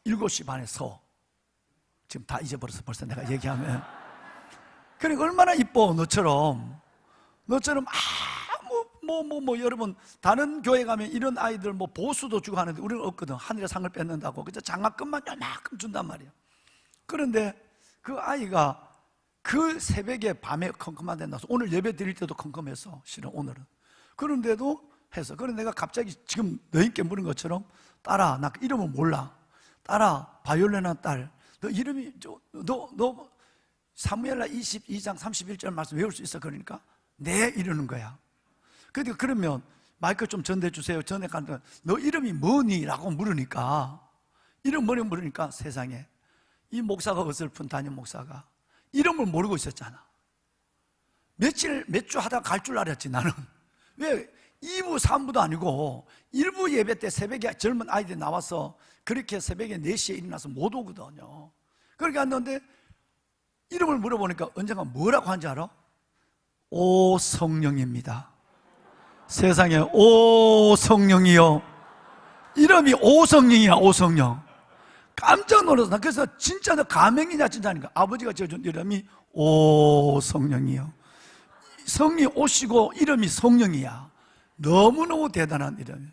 7시 반에 서. 지금 다 잊어버렸어, 벌써 내가 얘기하면. 그러니까 얼마나 이뻐, 너처럼. 여러분, 다른 교회 가면 이런 아이들 보수도 주고 하는데 우리는 없거든. 하늘에 상을 뺏는다고. 그저 장학금만 요만큼 준단 말이야. 그런데 그 아이가 그 새벽에 밤에 컴컴한 데 나서, 오늘 예배 드릴 때도 컴컴했어, 실은 오늘은. 그런데도 해서. 그런데 내가 갑자기 지금 너희께 물은 것처럼, 딸아, 나 이름은 몰라. 딸아, 바이올린 하는 딸, 너 이름이, 너 사무엘하 22장 31절 말씀 외울 수 있어? 그러니까 네, 이러는 거야. 그러면 마이크 좀 전달해 주세요. 전해가니까 너 이름이 뭐니? 라고 물으니까, 이름 뭐니 물으니까 세상에, 이 목사가 어설픈 담임 목사가 이름을 모르고 있었잖아. 몇 주 하다가 갈 줄 알았지 나는. 왜 2부 3부도 아니고 1부 예배 때 새벽에 젊은 아이들이 나와서 그렇게 새벽에 4시에 일어나서 못 오거든요. 그렇게 왔는데 이름을 물어보니까 언젠가 뭐라고 한지 알아? 오 성령입니다. 세상에, 오 성령이여, 이름이 오성령이야, 오성령. 깜짝 놀랐어. 그래서 진짜 너 가명이냐 진짜니까 아버지가 지어준 이름이 오성령이요. 성이 오시고 이름이 성령이야. 너무너무 대단한 이름이야.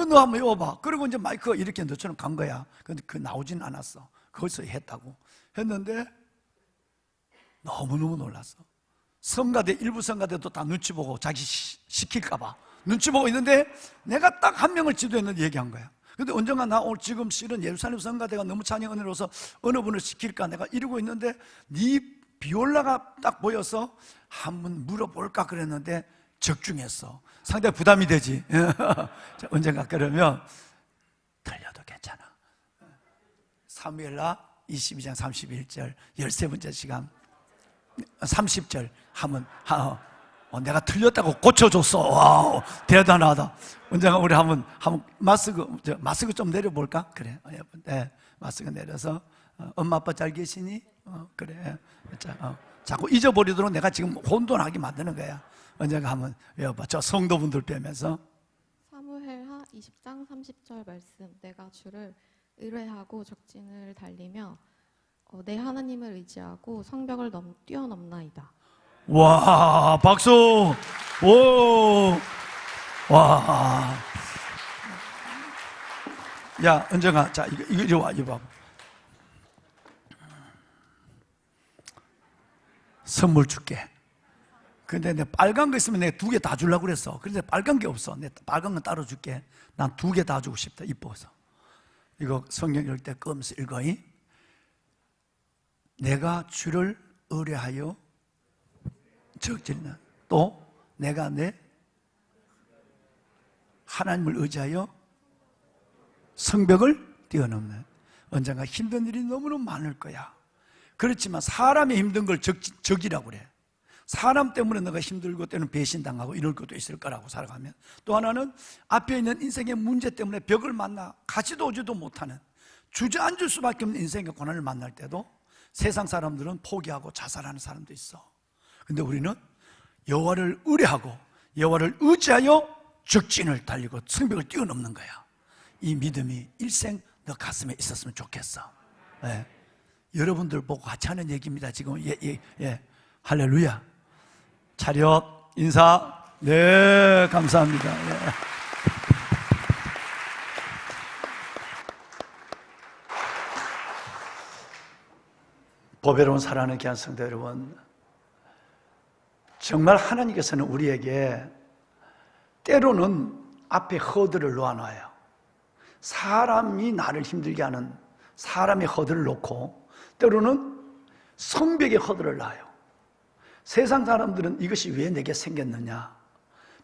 너 한번 외워봐. 그리고 이제 마이크가 이렇게 너처럼 간 거야. 근데 그 나오진 않았어. 거기서 했다고. 했는데 너무너무 놀랐어. 성가대, 일부 성가대도 다 눈치 보고 자기 시킬까봐 눈치 보고 있는데 내가 딱 한 명을 지도했는데 얘기한 거야. 근데 언젠가 나 오늘 지금 실은 예루살렘 성가대가 너무 찬양 은혜로서 어느 분을 시킬까 내가 이러고 있는데 네 비올라가 딱 보여서 한번 물어볼까 그랬는데 적중했어. 상당히 부담이 되지. 언젠가 그러면 틀려도 괜찮아. 사무엘하 22장 31절 13번째 시간 30절 하면 내가 틀렸다고 고쳐줬어. 와우, 대단하다. 언젠가 우리 한번 마스크 좀 내려볼까? 그래. 네, 마스크 내려서 엄마 아빠 잘 계시니? 그래. 자꾸 잊어버리도록 내가 지금 혼돈하게 만드는 거야. 언젠가 한번 외워봐. 저 성도분들 빼면서 사무엘하 20장 30절 말씀. 내가 주를 의뢰하고 적진을 달리며 내 하나님을 의지하고 성벽을 뛰어넘나이다. 와, 박수. 오, 와. 야, 은정아, 자, 이거 와, 이거 봐. 선물 줄게. 근데 내 빨간 거 있으면 내가 2개 다 주려고 그랬어. 그런데 빨간 게 없어. 내 빨간 건 따로 줄게. 난 2개 다 주고 싶다. 이뻐서. 이거 성경 읽을 때 끄면서 읽어이. 내가 주를 의뢰하여 적지는 또 내가 내 하나님을 의지하여 성벽을 뛰어넘는. 언젠가 힘든 일이 너무너무 많을 거야. 그렇지만 사람이 힘든 걸 적이라고 그래. 사람 때문에 너가 힘들고 때는 배신당하고 이럴 것도 있을 거라고 살아가면. 또 하나는 앞에 있는 인생의 문제 때문에 벽을 만나 가지도 오지도 못하는 주저앉을 수밖에 없는 인생의 고난을 만날 때도 세상 사람들은 포기하고 자살하는 사람도 있어. 근데 우리는 여호와를 의뢰하고 여호와를 의지하여 적진을 달리고 성벽을 뛰어넘는 거야. 이 믿음이 일생 너 가슴에 있었으면 좋겠어. 네. 여러분들 보고 같이 하는 얘기입니다. 지금 예. 할렐루야. 차렷 인사. 네, 감사합니다. 예. 보배로운 사랑하는 귀한 성도 여러분, 정말 하나님께서는 우리에게 때로는 앞에 허들을 놓아놔요. 사람이 나를 힘들게 하는 사람의 허들을 놓고 때로는 성벽의 허들을 놔요. 세상 사람들은 이것이 왜 내게 생겼느냐,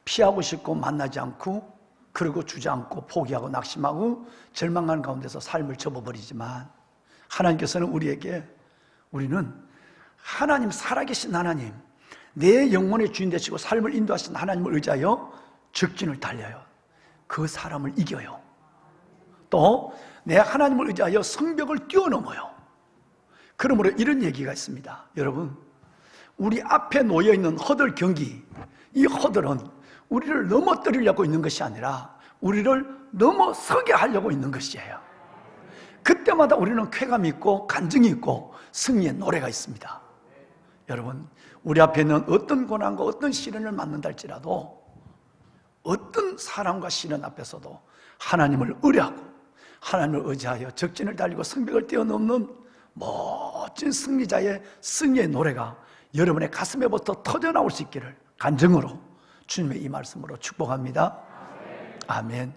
피하고 싶고 만나지 않고 그러고 주저앉고 포기하고 낙심하고 절망하는 가운데서 삶을 접어버리지만 하나님께서는 우리는 하나님, 살아계신 하나님, 내 영혼의 주인 되시고 삶을 인도하신 하나님을 의지하여 적진을 달려요. 그 사람을 이겨요. 또 내 하나님을 의지하여 성벽을 뛰어넘어요. 그러므로 이런 얘기가 있습니다. 여러분, 우리 앞에 놓여있는 허들 경기, 이 허들은 우리를 넘어뜨리려고 있는 것이 아니라 우리를 넘어서게 하려고 있는 것이에요. 그때마다 우리는 쾌감이 있고 간증이 있고 승리의 노래가 있습니다. 여러분, 우리 앞에 있는 어떤 고난과 어떤 시련을 만난다 할지라도 어떤 사람과 시련 앞에서도 하나님을 의뢰하고 하나님을 의지하여 적진을 달리고 성벽을 뛰어넘는 멋진 승리자의 승리의 노래가 여러분의 가슴에부터 터져나올 수 있기를 간증으로 주님의 이 말씀으로 축복합니다. 아멘.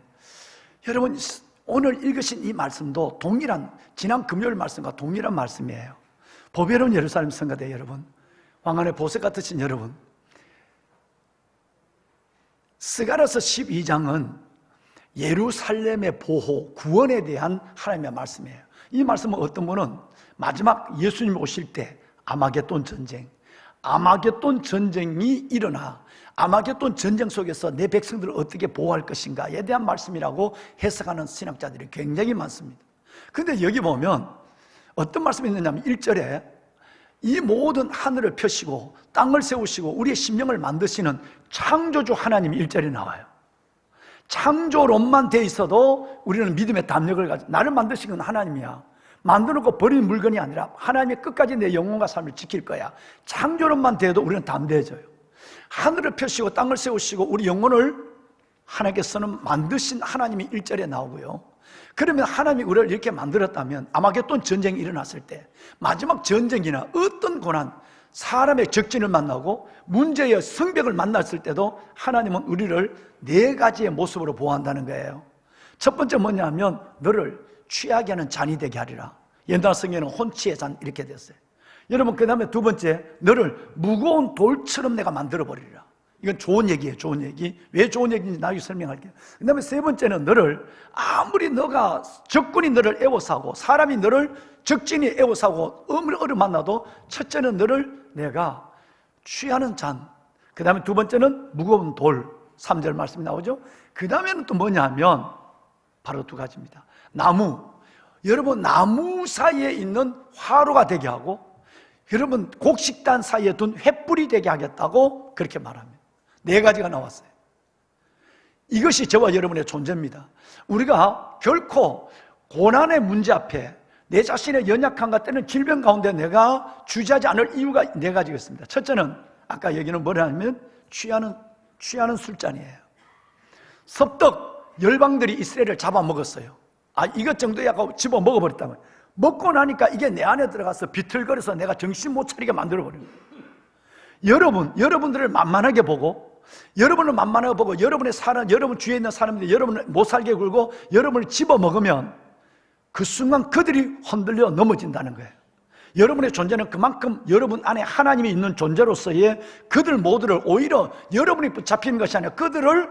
여러분, 오늘 읽으신 이 말씀도 동일한, 지난 금요일 말씀과 동일한 말씀이에요. 보배로운 예루살렘 성가대 여러분, 왕안의 보석 같으신 여러분, 스가랴서 12장은 예루살렘의 보호, 구원에 대한 하나님의 말씀이에요. 이 말씀은 어떤 분은 마지막 예수님 오실 때 아마겟돈 전쟁이 일어나 아마겟돈 전쟁 속에서 내 백성들을 어떻게 보호할 것인가에 대한 말씀이라고 해석하는 신학자들이 굉장히 많습니다. 그런데 여기 보면 어떤 말씀이 있느냐면 1절에 이 모든 하늘을 펴시고 땅을 세우시고 우리의 심령을 만드시는 창조주 하나님이 1절에 나와요. 창조론만 돼 있어도 우리는 믿음의 담력을 가지고, 나를 만드신 건 하나님이야, 만들어놓고 버리는 물건이 아니라 하나님이 끝까지 내 영혼과 삶을 지킬 거야. 창조론만 돼도 우리는 담대해져요. 하늘을 펴시고 땅을 세우시고 우리 영혼을 하나님께서는 만드신 하나님이 1절에 나오고요. 그러면 하나님이 우리를 이렇게 만들었다면 아마겟돈 전쟁이 일어났을 때, 마지막 전쟁이나 어떤 고난, 사람의 적진을 만나고 문제의 성벽을 만났을 때도 하나님은 우리를 4가지의 모습으로 보호한다는 거예요. 첫 번째 뭐냐면 너를 취하게 하는 잔이 되게 하리라. 옛날 성경에는 혼치의 잔 이렇게 됐어요. 여러분, 그 다음에 두 번째, 너를 무거운 돌처럼 내가 만들어버리리라. 이건 좋은 얘기예요. 좋은 얘기. 왜 좋은 얘기인지 나중에 설명할게요. 그 다음에 세 번째는 너를, 아무리 너가 적군이 너를 애워싸고 사람이 너를 적진이 애워싸고 어려 만나도 첫째는 너를 내가 취하는 잔, 그 다음에 두 번째는 무거운 돌, 3절 말씀이 나오죠. 그 다음에는 또 뭐냐 하면 바로 2가지입니다. 나무, 여러분 나무 사이에 있는 화로가 되게 하고 여러분 곡식단 사이에 둔 횃불이 되게 하겠다고 그렇게 말합니다. 4가지가 나왔어요. 이것이 저와 여러분의 존재입니다. 우리가 결코 고난의 문제 앞에 내 자신의 연약함과 때는 질병 가운데 내가 주저하지 않을 이유가 4가지가 있습니다. 첫째는 아까 얘기는 뭐냐면 취하는 술잔이에요. 섭떡 열방들이 이스라엘을 잡아먹었어요. 이것 정도야 하고 집어 먹어버렸다면, 먹고 나니까 이게 내 안에 들어가서 비틀거려서 내가 정신 못 차리게 만들어버린 거예요. 여러분들을 만만하게 보고, 여러분을 만만하게 보고, 여러분의 사람, 여러분 주위에 있는 사람들이 여러분을 못 살게 굴고 여러분을 집어먹으면 그 순간 그들이 흔들려 넘어진다는 거예요. 여러분의 존재는 그만큼 여러분 안에 하나님이 있는 존재로서의 그들 모두를 오히려 여러분이 붙잡히는 것이 아니라 그들을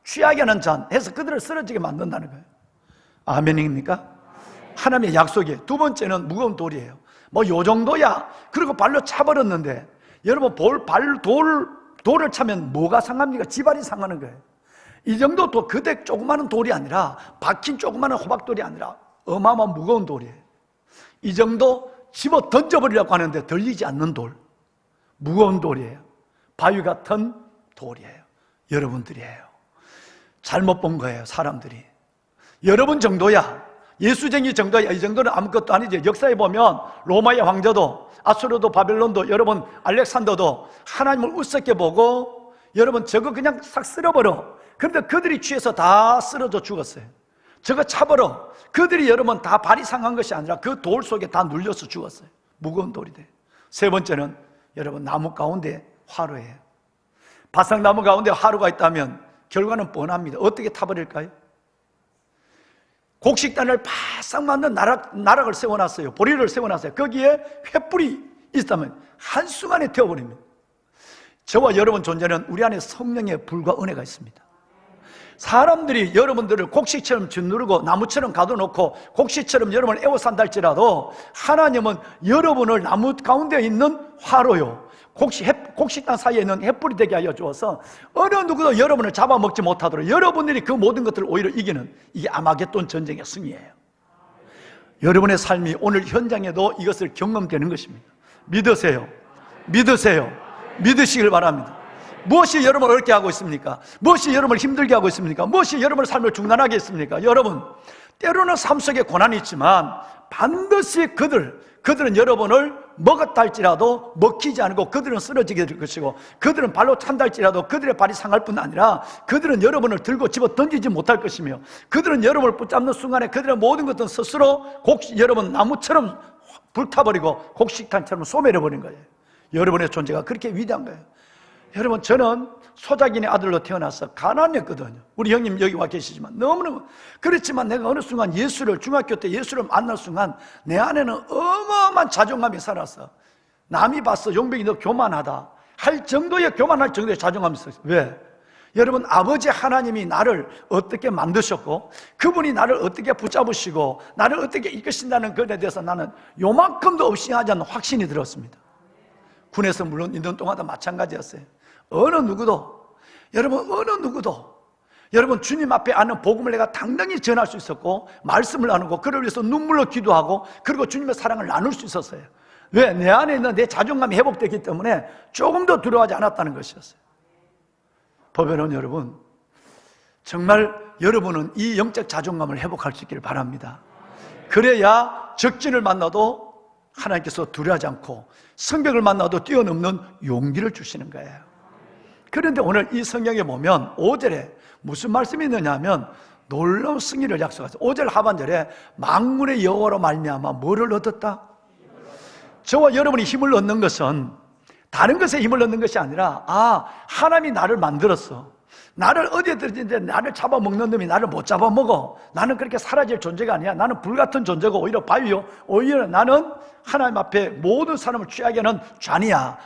취하게 하는 잔 해서 그들을 쓰러지게 만든다는 거예요. 아멘입니까? 하나님의 약속이에요. 두 번째는 무거운 돌이에요. 뭐 요 정도야. 그리고 발로 차버렸는데, 여러분 돌을 차면 뭐가 상합니까? 지발이 상하는 거예요. 이 정도 도 그대 조그마한 돌이 아니라, 박힌 조그마한 호박돌이 아니라 어마어마한 무거운 돌이에요. 이 정도 집어 던져버리려고 하는데 들리지 않는 돌, 무거운 돌이에요. 바위 같은 돌이에요. 여러분들이에요. 잘못 본 거예요, 사람들이. 여러분 정도야, 예수쟁이 정도야. 이 정도는 아무것도 아니지. 역사에 보면 로마의 황제도, 아수르도, 바벨론도, 여러분 알렉산더도 하나님을 우습게 보고 여러분 저거 그냥 싹 쓸어버려. 그런데 그들이 취해서 다 쓰러져 죽었어요. 저거 차버려. 그들이 여러분 다 발이 상한 것이 아니라 그 돌 속에 다 눌려서 죽었어요. 무거운 돌이 돼. 세 번째는 여러분 나무 가운데 화로예요. 바싹나무 가운데 화로가 있다면 결과는 뻔합니다. 어떻게 타버릴까요? 곡식단을 바싹 만든 나락을 세워놨어요. 보리를 세워놨어요. 거기에 횃불이 있다면 한순간에 태워버립니다. 저와 여러분 존재는 우리 안에 성령의 불과 은혜가 있습니다. 사람들이 여러분들을 곡식처럼 짓누르고 나무처럼 가둬놓고 곡식처럼 여러분을 애워싼다 할지라도 하나님은 여러분을 나무 가운데 있는 화로요, 곡식단 사이에 있는 횃불이 되게 하여 주어서 어느 누구도 여러분을 잡아먹지 못하도록 여러분들이 그 모든 것들을 오히려 이기는, 이게 아마겟돈 전쟁의 승리예요. 여러분의 삶이 오늘 현장에도 이것을 경험되는 것입니다. 믿으세요. 믿으시길 바랍니다. 무엇이 여러분을 어렵게 하고 있습니까? 무엇이 여러분을 힘들게 하고 있습니까? 무엇이 여러분의 삶을 중단하게 했습니까? 여러분, 때로는 삶 속에 고난이 있지만 반드시 그들은 여러분을 먹었다 할지라도 먹히지 않고 그들은 쓰러지게 될 것이고, 그들은 발로 찬다 할지라도 그들의 발이 상할 뿐 아니라 그들은 여러분을 들고 집어 던지지 못할 것이며, 그들은 여러분을 붙잡는 순간에 그들의 모든 것들은 스스로 여러분 나무처럼 불타버리고 곡식탄처럼 소멸해버린 거예요. 여러분의 존재가 그렇게 위대한 거예요. 여러분, 저는 소작인의 아들로 태어나서 가난했거든요. 우리 형님 여기 와 계시지만 너무너무 그렇지만 내가 어느 순간 중학교 때 예수를 만날 순간 내 안에는 어마어마한 자존감이 살았어. 남이 봤어, 용병이 너 교만하다 할 정도의, 교만할 정도의 자존감이 있었어요. 왜? 여러분, 아버지 하나님이 나를 어떻게 만드셨고 그분이 나를 어떻게 붙잡으시고 나를 어떻게 이끄신다는 것에 대해서 나는 요만큼도 없이 하지 않는 확신이 들었습니다. 군에서 물론 있는 동안도 마찬가지였어요. 어느 누구도 여러분 주님 앞에 아는 복음을 내가 당당히 전할 수 있었고 말씀을 나누고 그를 위해서 눈물로 기도하고 그리고 주님의 사랑을 나눌 수 있었어요. 왜? 내 안에 있는 내 자존감이 회복되기 때문에 조금도 두려워하지 않았다는 것이었어요. 보면은 여러분, 정말 여러분은 이 영적 자존감을 회복할 수 있기를 바랍니다. 그래야 적진을 만나도 하나님께서 두려워하지 않고 성벽을 만나도 뛰어넘는 용기를 주시는 거예요. 그런데 오늘 이 성경에 보면 5절에 무슨 말씀이 있느냐 하면 놀라운 승리를 약속하셨어요. 5절 하반절에 만군의 여호와로 말미암아 뭐를 얻었다? 저와 여러분이 힘을 얻는 것은 다른 것에 힘을 얻는 것이 아니라 하나님이 나를 만들었어. 나를 어디에 들어있는데 나를 잡아먹는 놈이 나를 못 잡아먹어. 나는 그렇게 사라질 존재가 아니야. 나는 불같은 존재고 오히려 바위요. 오히려 나는 하나님 앞에 모든 사람을 취하게 하는 잔이야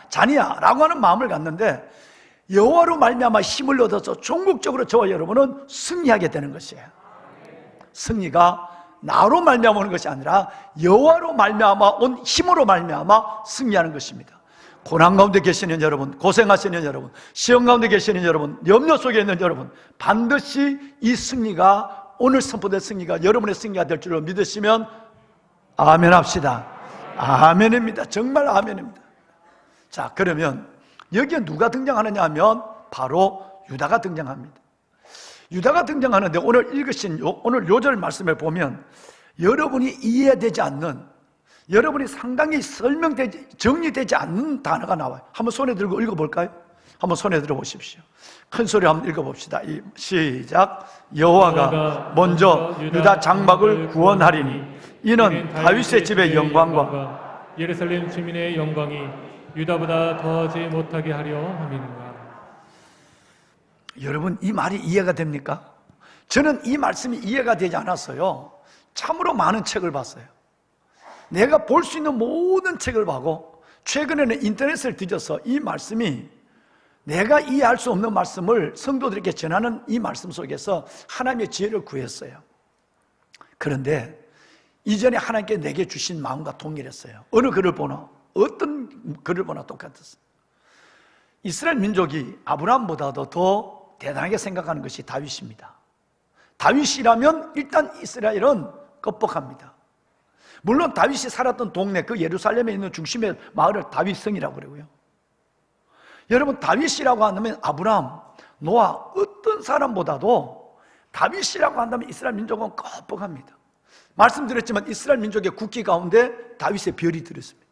라고 하는 마음을 갖는데 여호와로 말미암아 힘을 얻어서 종국적으로 저와 여러분은 승리하게 되는 것이에요. 승리가 나로 말미암아 오는 것이 아니라 여호와로 말미암아 온 힘으로 말미암아 승리하는 것입니다. 고난 가운데 계시는 여러분, 고생하시는 여러분, 시험 가운데 계시는 여러분, 염려 속에 있는 여러분, 반드시 이 승리가 오늘 선포된 승리가 여러분의 승리가 될 줄로 믿으시면 아멘 합시다. 아멘입니다. 정말 아멘입니다. 자, 그러면 여기에 누가 등장하느냐 하면 바로 유다가 등장합니다. 유다가 등장하는데 오늘 읽으신 오늘 요절 말씀에 보면 여러분이 이해되지 않는, 여러분이 상당히 정리되지 않는 단어가 나와요. 한번 손에 들고 읽어볼까요? 한번 손에 들어 보십시오. 큰 소리로 한번 읽어봅시다. 시작. 여호와가 먼저 유다 장막을 구원하리니 이는 다윗의 집의 영광과 예루살렘 주민의 영광이 유다보다 더하지 못하게 하려 함이니라. 여러분, 이 말이 이해가 됩니까? 저는 이 말씀이 이해가 되지 않았어요. 참으로 많은 책을 봤어요. 내가 볼 수 있는 모든 책을 보고 최근에는 인터넷을 뒤져서 이 말씀이 내가 이해할 수 없는 말씀을 성도들에게 전하는 이 말씀 속에서 하나님의 지혜를 구했어요. 그런데 이전에 하나님께 내게 주신 마음과 동일했어요. 어느 글을 보나, 어떤 글을 보나 똑같았어요. 이스라엘 민족이 아브라함보다도 더 대단하게 생각하는 것이 다윗입니다. 다윗이라면 일단 이스라엘은 껍벅합니다. 물론 다윗이 살았던 동네, 그 예루살렘에 있는 중심의 마을을 다윗성이라고 그러고요. 여러분, 다윗이라고 한다면 아브라함, 노아, 어떤 사람보다도 다윗이라고 한다면 이스라엘 민족은 껍벅합니다. 말씀드렸지만 이스라엘 민족의 국기 가운데 다윗의 별이 들었습니다.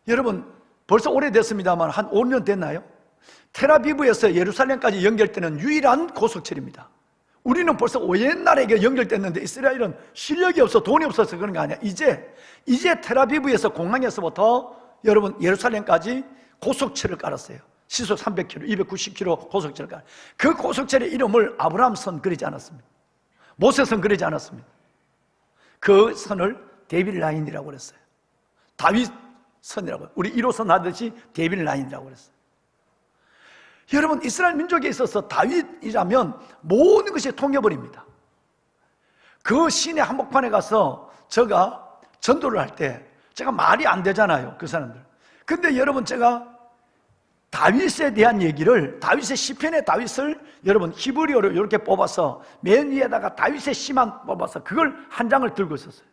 여러분, 벌써 오래됐습니다만 한 5년 됐나요? 텔아비브에서 예루살렘까지 연결되는 유일한 고속철입니다. 우리는 벌써 옛날에 연결됐는데 이스라엘은 실력이 없어 돈이 없어서 그런 거 아니야. 이제 텔아비브에서 공항에서부터 여러분 예루살렘까지 고속철을 깔았어요. 시속 300km, 290km 고속철을 깔았어요. 그 고속철의 이름을 아브라함선 그리지 않았습니다. 모세선 그리지 않았습니다. 그 선을 데빌 라인이라고 그랬어요. 다윗 선이라고, 우리 1호선 하듯이 데빌 라인이라고 그랬어요. 여러분, 이스라엘 민족에 있어서 다윗이라면 모든 것이 통해버립니다. 그 시내 한복판에 가서 제가 전도를 할 때 제가 말이 안 되잖아요, 그 사람들. 근데 여러분, 제가 다윗에 대한 얘기를, 다윗의 시편의 다윗을 여러분 히브리어로 이렇게 뽑아서 맨 위에다가 다윗의 시만 뽑아서 그걸 한 장을 들고 있었어요.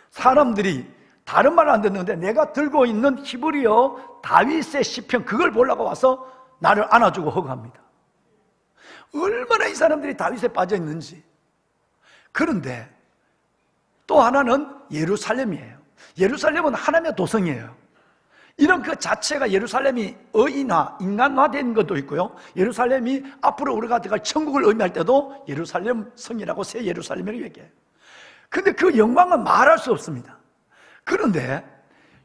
사람들이 다른 말을 안 듣는데 내가 들고 있는 히브리어 다윗의 시편 그걸 보려고 와서 나를 안아주고 허그합니다. 얼마나 이 사람들이 다윗에 빠져 있는지. 그런데 또 하나는 예루살렘이에요. 예루살렘은 하나님의 도성이에요. 이런 그 자체가 예루살렘이 어인화, 인간화된 것도 있고요. 예루살렘이 앞으로 우리가 들어갈 천국을 의미할 때도 예루살렘 성이라고 새 예루살렘이라고 얘기해요. 근데 그 영광은 말할 수 없습니다. 그런데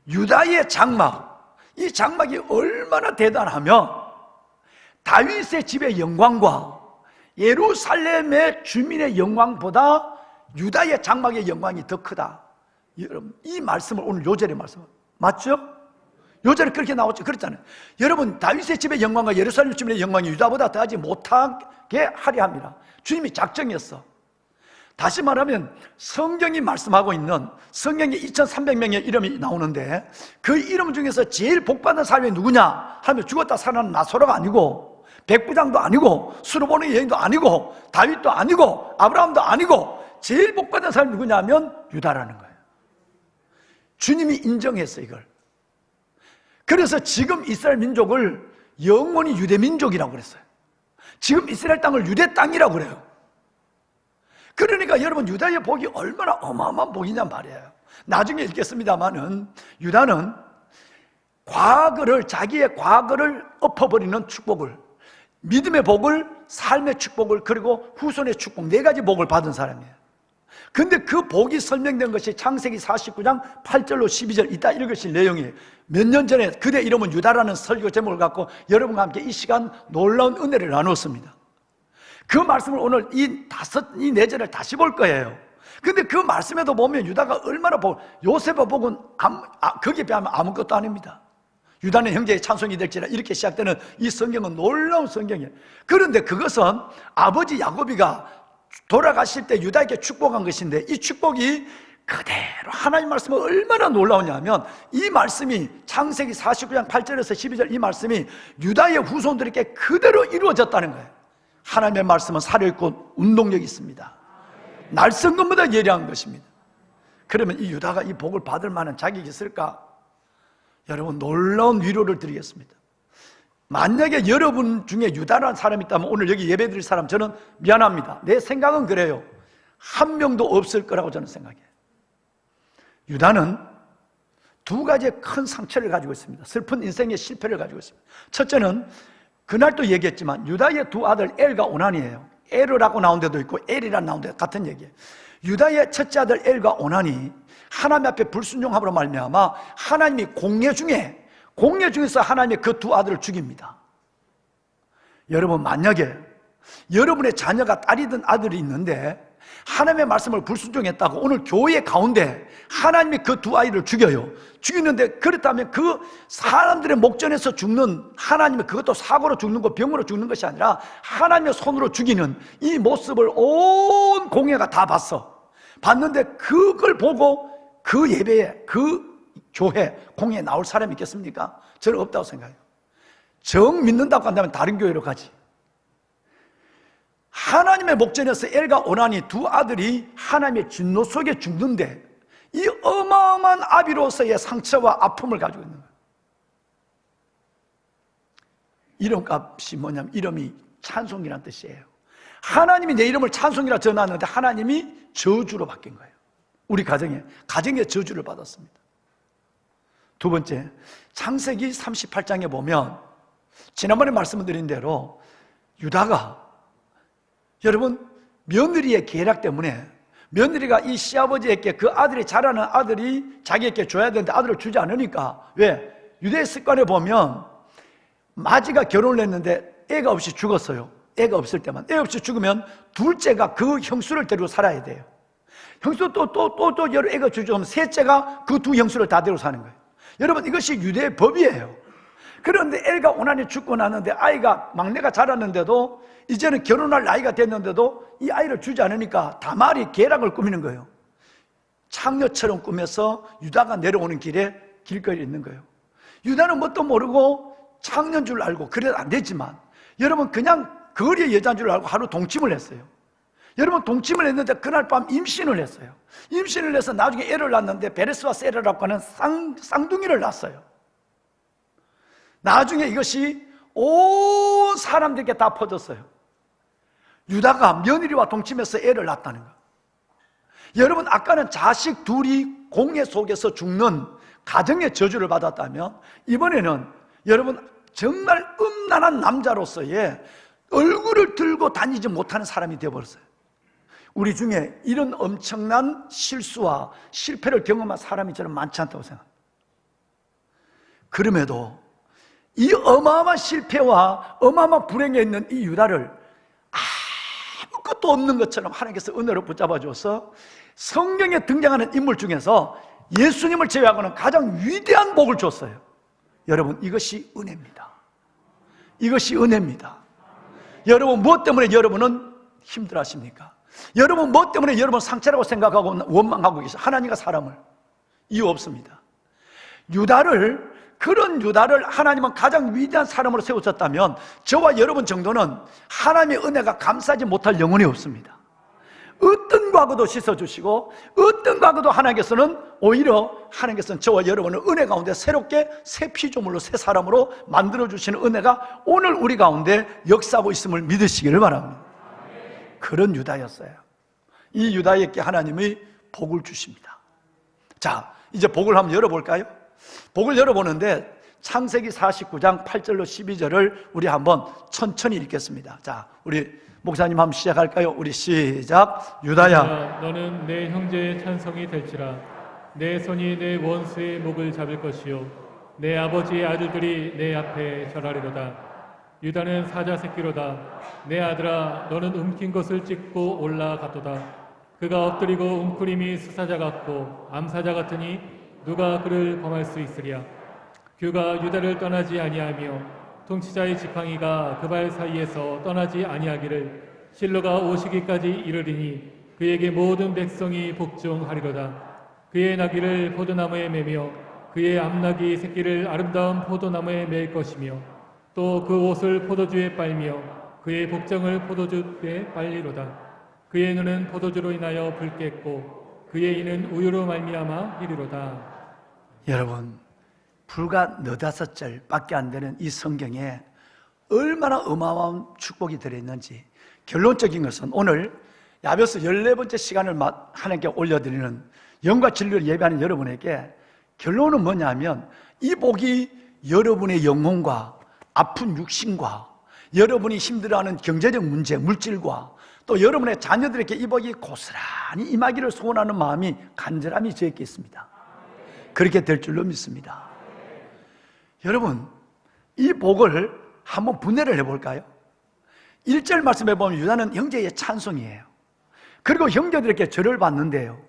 유다의 장막, 이 장막이 얼마나 대단하면 다윗의 집의 영광과 예루살렘의 주민의 영광보다 유다의 장막의 영광이 더 크다. 여러분, 이 말씀을 오늘 요절의 말씀 맞죠? 요절에 그렇게 나오죠. 그렇잖아요. 여러분, 다윗의 집의 영광과 예루살렘 주민의 영광이 유다보다 더하지 못하게 하려 함이라. 주님이 작정했어. 다시 말하면 성경이 말씀하고 있는 성경에 2300명의 이름이 나오는데 그 이름 중에서 제일 복받은 사람이 누구냐 하면 죽었다 살아난 나소로가 아니고 백부장도 아니고 수르보는 여인도 아니고 다윗도 아니고 아브라함도 아니고 제일 복받은 사람이 누구냐 하면 유다라는 거예요. 주님이 인정했어요, 이걸. 그래서 지금 이스라엘 민족을 영원히 유대 민족이라고 그랬어요. 지금 이스라엘 땅을 유대 땅이라고 그래요. 그러니까 여러분 유다의 복이 얼마나 어마어마한 복이냐 말이에요. 나중에 읽겠습니다마는 유다는 자기의 과거를 엎어버리는 축복을, 믿음의 복을, 삶의 축복을, 그리고 후손의 축복, 4가지 복을 받은 사람이에요. 근데 그 복이 설명된 것이 창세기 49장 8절로 12절, 이따 읽으실 내용이에요. 몇 년 전에 그대 이름은 유다라는 설교 제목을 갖고 여러분과 함께 이 시간 놀라운 은혜를 나눴습니다. 그 말씀을 오늘 이 4절을 다시 볼 거예요. 근데 그 말씀에도 보면 유다가 얼마나 요셉의 복은 거기에 비하면 아무것도 아닙니다. 유다는 형제의 찬송이 될지라, 이렇게 시작되는 이 성경은 놀라운 성경이에요. 그런데 그것은 아버지 야곱이가 돌아가실 때 유다에게 축복한 것인데, 이 축복이 그대로 하나님 말씀은 얼마나 놀라우냐면, 이 말씀이 창세기 49장 8절에서 12절 이 말씀이 유다의 후손들에게 그대로 이루어졌다는 거예요. 하나님의 말씀은 살아있고 운동력이 있습니다. 날선 것보다 예리한 것입니다. 그러면 이 유다가 이 복을 받을 만한 자격이 있을까? 여러분, 놀라운 위로를 드리겠습니다. 만약에 여러분 중에 유다라는 사람이 있다면 오늘 여기 예배드릴 사람, 저는 미안합니다. 내 생각은 그래요. 한 명도 없을 거라고 저는 생각해요. 유다는 2가지의 큰 상처를 가지고 있습니다. 슬픈 인생의 실패를 가지고 있습니다. 첫째는 그날도 얘기했지만 유다의 2 아들 엘과 오난이에요. 에르라고 나온 데도 있고 엘이라고 나온 데 같은 얘기예요. 유다의 첫째 아들 엘과 오난이 하나님 앞에 불순종함으로 말미암아 하나님이 공회 중에서 하나님이 그 2 아들을 죽입니다. 여러분, 만약에 여러분의 자녀가 딸이든 아들이 있는데 하나님의 말씀을 불순종했다고 오늘 교회 가운데 하나님이 그 2 아이를 죽이는데, 그렇다면 그 사람들의 목전에서 죽는, 하나님이 그것도 사고로 죽는 거, 병으로 죽는 것이 아니라 하나님의 손으로 죽이는 이 모습을 온 공회가 다 봤는데 그걸 보고 그 예배에, 그 교회 공회에 나올 사람이 있겠습니까? 저는 없다고 생각해요. 정 믿는다고 한다면 다른 교회로 가지. 하나님의 목전에서 엘과 오난이 2 아들이 하나님의 진노 속에 죽는데 이 어마어마한 아비로서의 상처와 아픔을 가지고 있는 거예요. 이름값이 뭐냐면 이름이 찬송이라는 뜻이에요. 하나님이 내 이름을 찬송이라 전하는데 하나님이 저주로 바뀐 거예요. 우리 가정에 저주를 받았습니다. 2 번째, 창세기 38장에 보면 지난번에 말씀드린 대로 유다가, 여러분, 며느리의 계략 때문에 며느리가 이 시아버지에게 그 아들이 자라는 아들이 자기에게 줘야 되는데 아들을 주지 않으니까, 왜? 유대의 습관에 보면 마지가 결혼을 했는데 애가 없이 죽었어요. 애가 없을 때만. 애 없이 죽으면 둘째가 그 형수를 데리고 살아야 돼요. 형수 또 여러 애가 주저하면 셋째가 그 2 형수를 다 데리고 사는 거예요. 여러분, 이것이 유대의 법이에요. 그런데 엘과 오난이 죽고 나는데 아이가, 막내가 자랐는데도 이제는 결혼할 나이가 됐는데도 이 아이를 주지 않으니까 다말이 계략을 꾸미는 거예요. 창녀처럼 꾸며서 유다가 내려오는 길에 길거리에 있는 거예요. 유다는 뭣도 모르고 창녀인 줄 알고 그래도 안 되지만, 여러분, 그냥 거리의 여자인 줄 알고 하루 동침을 했어요. 여러분, 동침을 했는데 그날 밤 임신을 했어요. 임신을 해서 나중에 애를 낳았는데 베레스와 세라라고 하는 쌍둥이를 낳았어요. 나중에 이것이 온 사람들에게 다 퍼졌어요. 유다가 며느리와 동침해서 애를 낳았다는 거. 여러분, 아까는 자식 둘이 공회 속에서 죽는 가정의 저주를 받았다면, 이번에는 여러분 정말 음란한 남자로서의 얼굴을 들고 다니지 못하는 사람이 되어버렸어요. 우리 중에 이런 엄청난 실수와 실패를 경험한 사람이 저는 많지 않다고 생각합니다. 그럼에도 이 어마어마한 실패와 어마어마한 불행에 있는 이 유다를 아무것도 없는 것처럼 하나님께서 은혜로 붙잡아 줘서 성경에 등장하는 인물 중에서 예수님을 제외하고는 가장 위대한 복을 줬어요. 여러분, 이것이 은혜입니다. 이것이 은혜입니다. 여러분, 무엇 때문에 여러분은 힘들어 하십니까? 여러분, 무엇 때문에 여러분 상처라고 생각하고 원망하고 계세요? 하나님과 사람을. 이유 없습니다. 그런 유다를 하나님은 가장 위대한 사람으로 세우셨다면 저와 여러분 정도는 하나님의 은혜가 감싸지 못할 영혼이 없습니다. 어떤 과거도 씻어주시고 어떤 과거도 하나님께서는 오히려 하나님께서는 저와 여러분을 은혜 가운데 새롭게 새 피조물로 새 사람으로 만들어주시는 은혜가 오늘 우리 가운데 역사하고 있음을 믿으시기를 바랍니다. 그런 유다였어요. 이 유다에게 하나님이 복을 주십니다. 자, 이제 복을 한번 열어볼까요? 복을 열어보는데 창세기 49장 8절로 12절을 우리 한번 천천히 읽겠습니다. 자, 우리 목사님 한번 시작할까요? 우리 시작. 유다야, 너는 내 형제의 찬송이 될지라. 내 손이 내 원수의 목을 잡을 것이요 내 아버지의 아들들이 내 앞에 절하리로다. 유다는 사자 새끼로다. 내 아들아, 너는 움킨 것을 찢고 올라갔도다. 그가 엎드리고 웅크림이 수사자 같고 암사자 같으니 누가 그를 범할 수 있으랴. 그가 유다를 떠나지 아니하며 통치자의 지팡이가 그 발 사이에서 떠나지 아니하기를 실로가 오시기까지 이르리니 그에게 모든 백성이 복종하리로다. 그의 나귀를 포도나무에 매며 그의 암나귀 새끼를 아름다운 포도나무에 맬 것이며 또 그 옷을 포도주에 빨며 그의 복장을 포도주에 빨리로다. 그의 눈은 포도주로 인하여 붉겠고 그의 이는 우유로 말미암아 이리로다. 여러분, 불과 너다섯 절밖에 안 되는 이 성경에 얼마나 어마어마한 축복이 들어있는지, 결론적인 것은 오늘 야베스 14번째 시간을 하나님께 올려드리는 영과 진리를 예배하는 여러분에게 결론은 뭐냐면, 이 복이 여러분의 영혼과 아픈 육신과 여러분이 힘들어하는 경제적 문제, 물질과 또 여러분의 자녀들에게 이 복이 고스란히 임하기를 소원하는 마음이 간절함이 저에게 있습니다. 그렇게 될 줄로 믿습니다. 여러분, 이 복을 한번 분해를 해볼까요? 1절 말씀해 보면 유다는 형제의 찬송이에요. 그리고 형제들에게 절을 받는데요,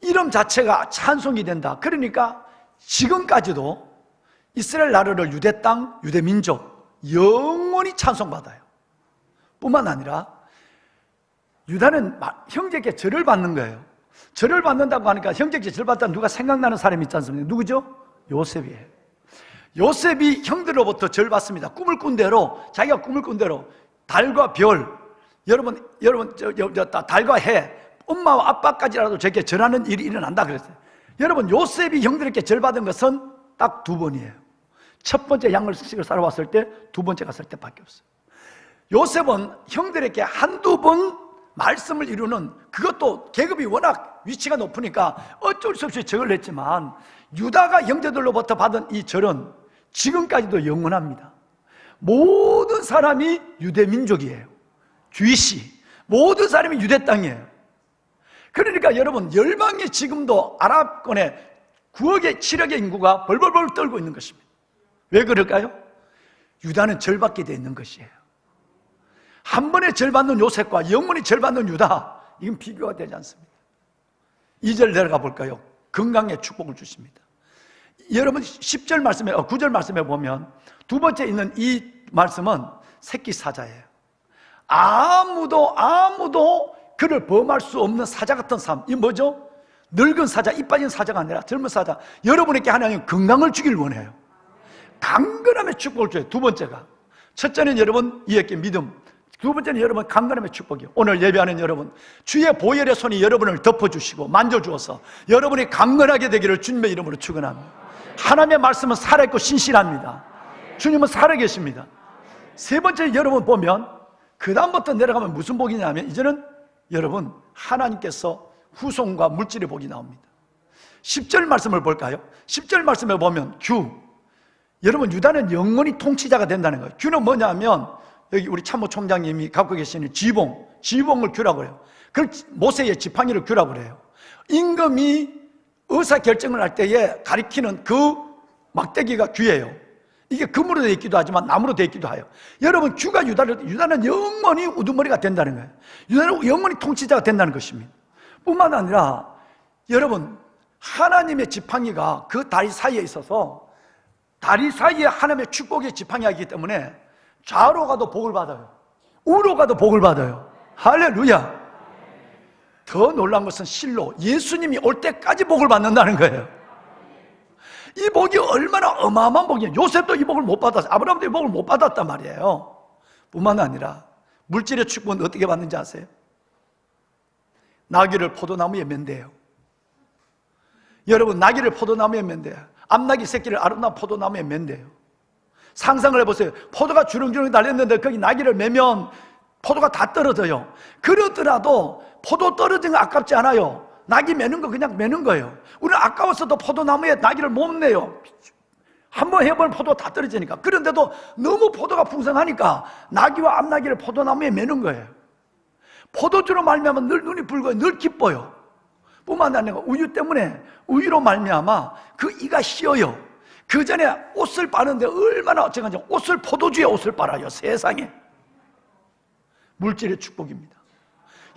이름 자체가 찬송이 된다. 그러니까 지금까지도 이스라엘 나라를 유대 땅, 유대 민족 영원히 찬송받아요. 뿐만 아니라 유다는 형제에게 절을 받는 거예요. 절을 받는다고 하니까 형제에게 절을 받다 누가 생각나는 사람이 있지 않습니까? 누구죠? 요셉이에요. 요셉이 형들로부터 절 받습니다. 꿈을 꾼 대로, 자기가 꿈을 꾼 대로 달과 별, 여러분 달과 해, 엄마와 아빠까지라도 저에게 절하는 일이 일어난다 그랬어요. 여러분, 요셉이 형들에게 절 받은 것은 딱 2번이에요. 첫 번째 양식을 사러 왔을 때, 두 번째 갔을 때밖에 없어요. 요셉은 형들에게 한두 번 말씀을 이루는, 그것도 계급이 워낙 위치가 높으니까 어쩔 수 없이 절을 했지만, 유다가 형제들로부터 받은 이 절은 지금까지도 영원합니다. 모든 사람이 유대 민족이에요. 주이시, 모든 사람이 유대 땅이에요. 그러니까 여러분, 열방이 지금도 아랍권에 9억의 7억의 인구가 벌벌벌 떨고 있는 것입니다. 왜 그럴까요? 유다는 절받게 되어 있는 것이에요. 한 번에 절받는 요셉과 영원히 절받는 유다, 이건 비교가 되지 않습니다. 2절 내려가 볼까요? 건강의 축복을 주십니다. 여러분 10절 말씀에, 9절 말씀에 보면 두 번째 있는 이 말씀은 새끼 사자예요. 아무도 그를 범할 수 없는 사자 같은 삶. 이 뭐죠? 늙은 사자, 이 빠진 사자가 아니라 젊은 사자. 여러분에게 하나님 건강을 주길 원해요. 강건함의 축복을 줘요. 두 번째가, 첫째는 여러분 이에게 믿음, 두 번째는 여러분 강건함의 축복이요. 오늘 예배하는 여러분, 주의 보혈의 손이 여러분을 덮어주시고 만져주어서 여러분이 강건하게 되기를 주님의 이름으로 축원합니다. 하나님의 말씀은 살아있고 신실합니다. 주님은 살아계십니다. 세 번째, 여러분 보면 그 다음부터 내려가면 무슨 복이냐면, 이제는 여러분 하나님께서 후손과 물질의 복이 나옵니다. 10절 말씀을 볼까요? 10절 말씀에 보면 여러분 유다는 영원히 통치자가 된다는 거예요. 규는 뭐냐면, 여기 우리 참모 총장님이 갖고 계시는 지봉을 규라고 해요. 그걸 모세의 지팡이를 규라고 해요. 임금이 의사결정을 할 때에 가리키는 그 막대기가 규예요. 이게 금으로 되어 있기도 하지만 나무로 되어 있기도 해요. 여러분, 유다는 영원히 우두머리가 된다는 거예요. 유다는 영원히 통치자가 된다는 것입니다. 뿐만 아니라 여러분, 하나님의 지팡이가 그 다리 사이에 있어서 다리 사이에 하나님의 축복의 지팡이가 있기 때문에 좌로 가도 복을 받아요. 우로 가도 복을 받아요. 할렐루야. 더 놀라운 것은 실로 예수님이 올 때까지 복을 받는다는 거예요. 이 복이 얼마나 어마어마한 복이에요. 요셉도 이 복을 못 받았어요. 아브라함도 이 복을 못 받았단 말이에요. 뿐만 아니라 물질의 축복은 어떻게 받는지 아세요? 나귀를 포도나무에 맨대요. 여러분, 나귀를 포도나무에 맨대요. 암나귀 새끼를 아름다운 포도나무에 맨대요. 상상을 해보세요. 포도가 주렁주렁 달렸는데 거기 나귀를 매면 포도가 다 떨어져요. 그러더라도 포도 떨어진 거 아깝지 않아요. 나귀 매는 거 그냥 매는 거예요. 우리는 아까워서도 포도나무에 나귀를 못 매요. 한번 해보면 포도 다 떨어지니까. 그런데도 너무 포도가 풍성하니까 나귀와 암나귀를 포도나무에 매는 거예요. 포도주로 말미암아 늘 눈이 붉어요. 늘 기뻐요. 뿐만 아니라 우유 때문에, 우유로 말미암아 그 이가 씌어요. 그 전에 옷을 빠는데 얼마나 어쩌건지 옷을, 포도주에 옷을 빨아요. 세상에. 물질의 축복입니다.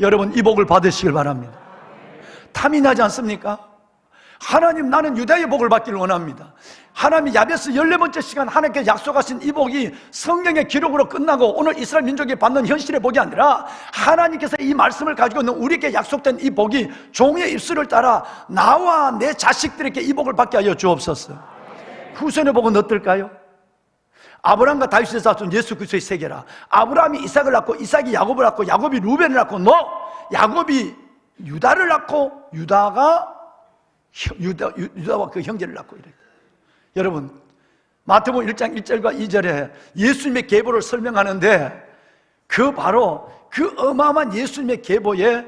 여러분, 이 복을 받으시길 바랍니다. 탐이 나지 않습니까? 하나님, 나는 유다의 복을 받기를 원합니다. 하나님이 야베스 14번째 시간 하나님께 약속하신 이 복이 성경의 기록으로 끝나고 오늘 이스라엘 민족이 받는 현실의 복이 아니라 하나님께서 이 말씀을 가지고 있는 우리에게 약속된 이 복이 종의 입술을 따라 나와 내 자식들에게 이 복을 받게 하여 주옵소서. 후손의 복은 어떨까요? 아브라함과 다윗에서 낳은 예수 그리스도의 세계라. 아브라함이 이삭을 낳고 이삭이 야곱을 낳고 야곱이 루벤을 낳고 야곱이 유다를 낳고 유다와 그 형제를 낳고 이래요. 여러분, 마태복음 1장 1절과 2절에 예수님의 계보를 설명하는데 바로 그 어마어마한 예수님의 계보에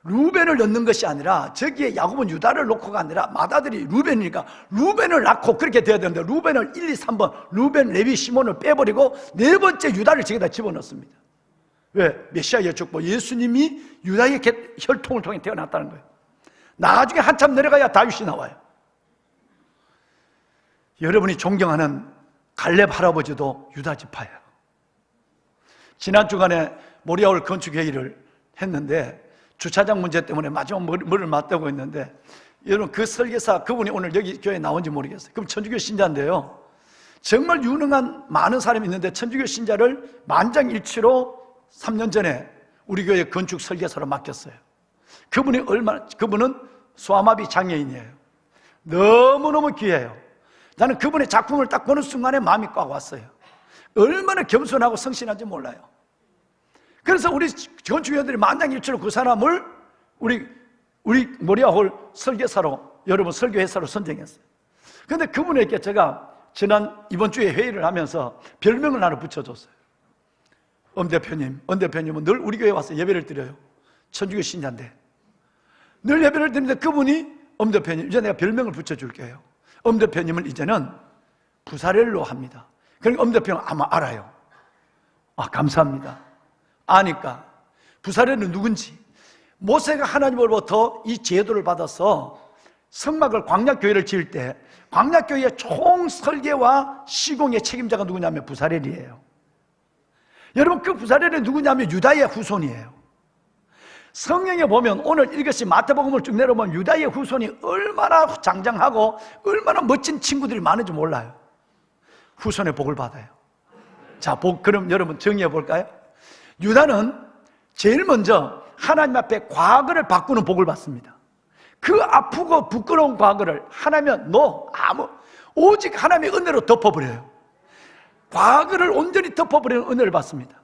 루벤을 넣는 것이 아니라 저기에 야곱은 유다를 놓고가 아니라 맏아들이 루벤이니까 루벤을 낳고 그렇게 돼야 되는데 루벤을 1, 2, 3번 루벤, 레위, 시몬을 빼버리고 네 번째 유다를 저기다 집어넣습니다. 왜? 메시아의 축복, 예수님이 유다의 혈통을 통해 태어났다는 거예요. 나중에 한참 내려가야 다윗이 나와요. 여러분이 존경하는 갈렙 할아버지도 유다 지파예요. 지난 주간에 모리아홀 건축회의를 했는데 주차장 문제 때문에 마지막 머리를 맞대고 있는데, 여러분, 그 설계사 그분이 오늘 여기 교회에 나온지 모르겠어요. 그럼 천주교 신자인데요, 정말 유능한 많은 사람이 있는데 천주교 신자를 만장일치로 3년 전에 우리 교회 건축 설계사로 맡겼어요. 그분은 소아마비 장애인이에요. 너무너무 귀해요. 나는 그분의 작품을 딱 보는 순간에 마음이 꽉 왔어요. 얼마나 겸손하고 성실한지 몰라요. 그래서 우리 건축위원들이 만장일치로 그 사람을 우리 모리아홀 설계사로, 여러분 설교회사로 선정했어요. 그런데 그분에게 제가 이번 주에 회의를 하면서 별명을 하나 붙여줬어요. 엄 대표님은 늘 우리 교회에 와서 예배를 드려요. 천주교 신자인데 늘 예배를 드리는데 그분이 엄 대표님, 이제 내가 별명을 붙여줄게요. 엄 대표님을 이제는 부사렐로 합니다. 그러니까 엄 대표는 아마 알아요. 아, 감사합니다. 아니까 부사렐은 누군지, 모세가 하나님으로부터 이 제도를 받아서 성막을 광약교회를 지을 때 광약교회의 총 설계와 시공의 책임자가 누구냐면 부사렐이에요. 여러분, 그 부사렐은 누구냐면 유다의 후손이에요. 성경에 보면 오늘 읽으신 마태복음을 쭉 내려보면 유다의 후손이 얼마나 장장하고 얼마나 멋진 친구들이 많은지 몰라요. 후손의 복을 받아요. 자, 그럼 여러분 정리해 볼까요? 유다는 제일 먼저 하나님 앞에 과거를 바꾸는 복을 받습니다. 그 아프고 부끄러운 과거를 하나님은 오직 하나님의 은혜로 덮어버려요. 과거를 온전히 덮어버리는 은혜를 받습니다.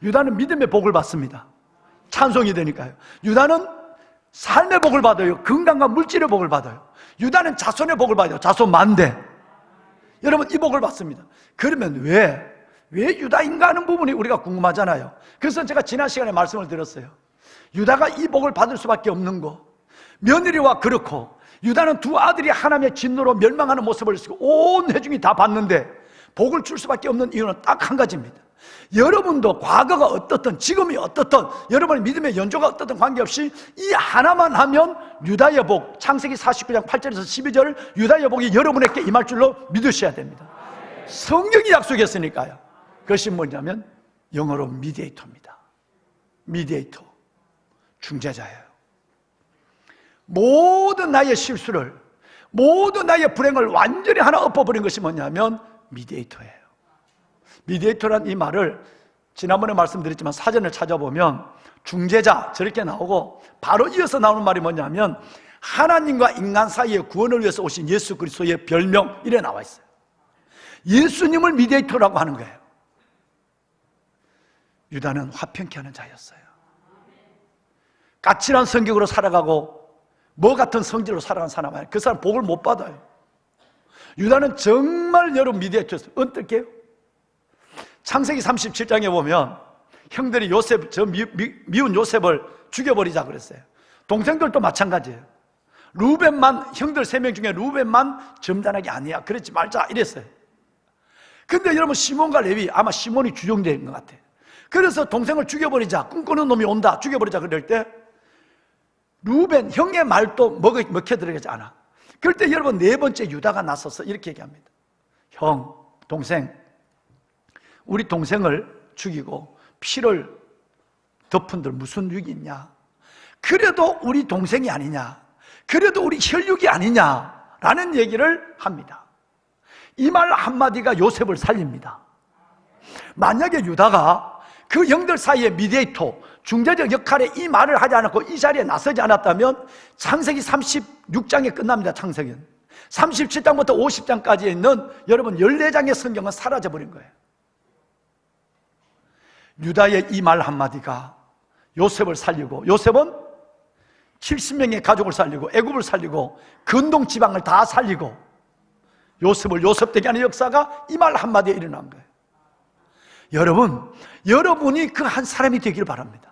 유다는 믿음의 복을 받습니다. 찬송이 되니까요. 유다는 삶의 복을 받아요. 건강과 물질의 복을 받아요. 유다는 자손의 복을 받아요. 자손 만대. 여러분, 이 복을 받습니다. 그러면 왜 유다인가 하는 부분이 우리가 궁금하잖아요. 그래서 제가 지난 시간에 말씀을 드렸어요. 유다가 이 복을 받을 수밖에 없는 거, 며느리와 그렇고 유다는 두 아들이 하나님의 진노로 멸망하는 모습을 쓰고 온 회중이 다 봤는데 복을 줄 수밖에 없는 이유는 딱 한 가지입니다. 여러분도 과거가 어떻든 지금이 어떻든 여러분의 믿음의 연조가 어떻든 관계없이 이 하나만 하면 유다의 복, 창세기 49장 8절에서 12절 유다의 복이 여러분에게 임할 줄로 믿으셔야 됩니다. 성경이 약속했으니까요. 그것이 뭐냐면 영어로 미디에이터입니다. 미디에이터, 중재자예요. 모든 나의 실수를, 모든 나의 불행을 완전히 하나 엎어버린 것이 뭐냐면 미디에이터예요. 미디에이터란 이 말을 지난번에 말씀드렸지만 사전을 찾아보면 중재자 저렇게 나오고 바로 이어서 나오는 말이 뭐냐면 하나님과 인간 사이의 구원을 위해서 오신 예수 그리스도의 별명, 이래 나와 있어요. 예수님을 미디에이터라고 하는 거예요. 유다는 화평케 하는 자였어요. 까칠한 성격으로 살아가고 뭐 같은 성질로 살아간 사람 아니에요. 그 사람 복을 못 받아요. 유다는 정말 여러분 미디어였어요. 어떨게요? 창세기 37장에 보면 형들이 요셉, 저 미운 요셉을 죽여버리자 그랬어요. 동생들도 마찬가지예요. 루벤만, 형들 3명 중에 루벤만 점잖하게 아니야, 그러지 말자 이랬어요. 근데 여러분 시몬과 레위, 아마 시몬이 주종된 것 같아요. 그래서 동생을 죽여버리자, 꿈꾸는 놈이 온다, 죽여버리자 그럴 때 루벤, 형의 말도 먹혀 들어가지 않아. 그럴 때 여러분 4번째 유다가 나서서 이렇게 얘기합니다. 형, 동생, 우리 동생을 죽이고 피를 덮은들 무슨 유익이 있냐? 그래도 우리 동생이 아니냐? 그래도 우리 혈육이 아니냐라는 얘기를 합니다. 이 말 한마디가 요셉을 살립니다. 만약에 유다가 그 형들 사이에 미디에이터, 중재적 역할에 이 말을 하지 않았고 이 자리에 나서지 않았다면 창세기 36장에 끝납니다. 창세기는 37장부터 50장까지 있는 여러분 14장의 성경은 사라져버린 거예요. 유다의 이 말 한마디가 요셉을 살리고, 요셉은 70명의 가족을 살리고 애굽을 살리고 근동 지방을 다 살리고 요셉을 요셉되게 하는 역사가 이 말 한마디에 일어난 거예요. 여러분, 여러분이 그 한 사람이 되기를 바랍니다.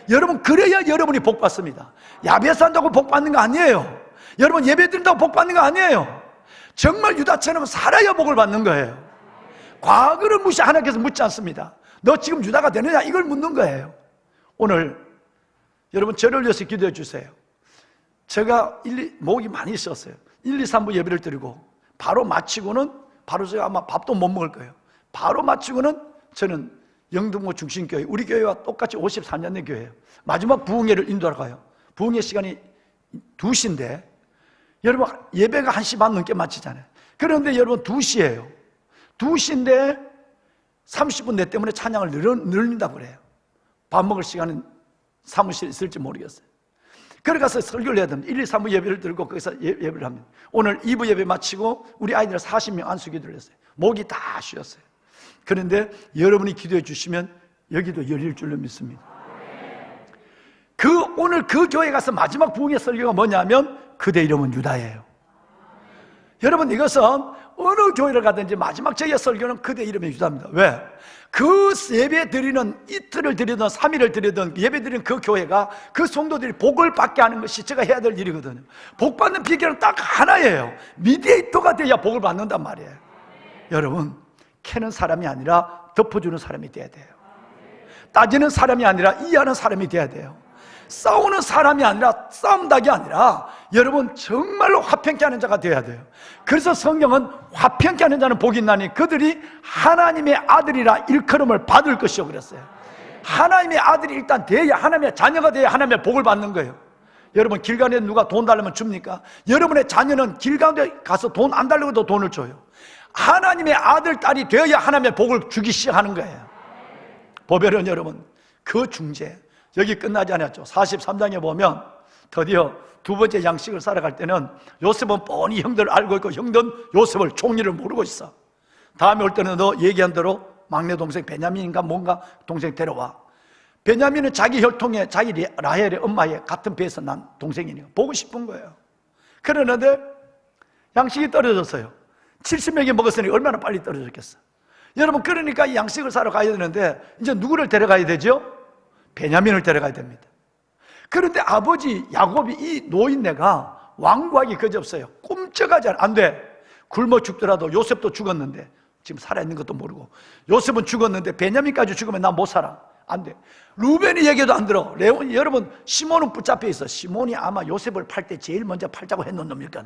여러분, 그래야 여러분이 복 받습니다. 야베스 한다고 복 받는 거 아니에요. 여러분, 예배 드린다고 복 받는 거 아니에요. 정말 유다처럼 살아야 복을 받는 거예요. 과거를 하나님께서 묻지 않습니다. 너 지금 유다가 되느냐, 이걸 묻는 거예요. 오늘 여러분 저를 위해서 기도해 주세요. 제가 목이 많이 쉬었어요. 1, 2, 3부 예배를 드리고 바로 마치고는, 바로 제가 아마 밥도 못 먹을 거예요. 바로 마치고는 저는 영등포 중심교회, 우리 교회와 똑같이 54년 된 교회예요. 마지막 부흥회를 인도하러 가요. 부흥회 시간이 2시인데 여러분 예배가 1시 반 넘게 마치잖아요. 그런데 여러분 2시예요. 2시인데 30분 내 때문에 찬양을 늘린다고 그래요. 밥 먹을 시간은 사무실에 있을지 모르겠어요. 그래 가서 설교를 해야 됩니다. 1, 2, 3부 예배를 들고 거기서 예배를 합니다. 오늘 2부 예배 마치고 우리 아이들 40명 안수기도를 했어요. 목이 다 쉬었어요. 그런데 여러분이 기도해 주시면 여기도 열릴 줄로 믿습니다. 오늘 그 교회 가서 마지막 부흥의 설교가 뭐냐면 그대 이름은 유다예요. 여러분, 이것은 어느 교회를 가든지 마지막 저희의 설교는 그대 이름이 유다입니다. 왜? 그 예배 드리는, 이틀을 드리든 3일을 드리든 예배 드리는 그 교회가 그 성도들이 복을 받게 하는 것이 제가 해야 될 일이거든요. 복 받는 비결은 딱 하나예요. 미디에이터가 돼야 복을 받는단 말이에요. 여러분, 캐는 사람이 아니라 덮어주는 사람이 돼야 돼요. 따지는 사람이 아니라 이해하는 사람이 돼야 돼요. 싸우는 사람이 아니라 싸움닭이 아니라 여러분 정말로 화평케 하는 자가 되어야 돼요. 그래서 성경은 화평케 하는 자는 복이 있나니 그들이 하나님의 아들이라 일컬음을 받을 것이요 그랬어요. 하나님의 아들이 일단 돼야, 하나님의 자녀가 돼야 하나님의 복을 받는 거예요. 여러분, 길 가는데 누가 돈 달라면 줍니까? 여러분의 자녀는 길 가는데 가서 돈 안 달라고도 돈을 줘요. 하나님의 아들, 딸이 되어야 하나님의 복을 주기 시작하는 거예요. 보배는 여러분, 그 중재, 여기 끝나지 않았죠. 43장에 보면 드디어 2번째 양식을 사러 갈 때는 요셉은 뻔히 형들을 알고 있고 형들은 요셉을 총리를 모르고 있어. 다음에 올 때는 너 얘기한 대로 막내 동생 베냐민인가 뭔가 동생 데려와. 베냐민은 자기 혈통에 자기 라헬의 엄마의 같은 배에서 난 동생이니까 보고 싶은 거예요. 그러는데 양식이 떨어졌어요. 70명이 먹었으니 얼마나 빨리 떨어졌겠어. 여러분, 그러니까 이 양식을 사러 가야 되는데 이제 누구를 데려가야 되죠? 베냐민을 데려가야 됩니다. 그런데 아버지 야곱이 이 노인네가 완고하기 그지없어요. 꿈쩍하지 않아. 안 돼. 굶어 죽더라도 요셉도 죽었는데 지금 살아있는 것도 모르고 요셉은 죽었는데 베냐민까지 죽으면 나 못 살아. 안 돼. 루벤이 얘기도 안 들어. 여러분, 시몬은 붙잡혀 있어. 시몬이 아마 요셉을 팔 때 제일 먼저 팔자고 했는 놈이니까.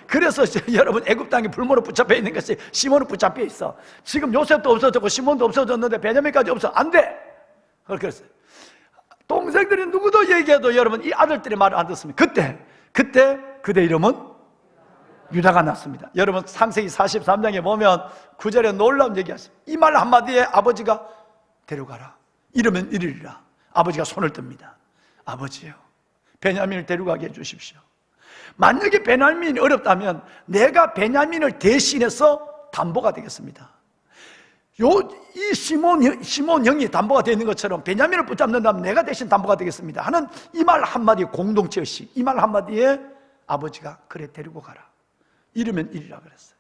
그래서 여러분, 애굽 땅에 불모로 붙잡혀 있는 것이 시몬은 붙잡혀 있어. 지금 요셉도 없어졌고 시몬도 없어졌는데 베냐민까지 없어. 안 돼. 그랬어요. 동생들이 누구도 얘기해도 여러분 이 아들들의 말을 안 듣습니다. 그때 그대 이름은 유다가 났습니다. 여러분, 창세기 43장에 보면 9절에 놀라운 얘기하십니다. 이 말 한마디에 아버지가 데려가라. 이러면 이르리라. 아버지가 손을 듭니다. 아버지요, 베냐민을 데려가게 해주십시오. 만약에 베냐민이 어렵다면 내가 베냐민을 대신해서 담보가 되겠습니다. 이 시몬 형이 담보가 되는 것처럼 베냐민을 붙잡는다면 내가 대신 담보가 되겠습니다 하는 이 말 한마디 공동체의식, 이 말 한마디에 아버지가 그래 데리고 가라, 이러면 이리라 그랬어요.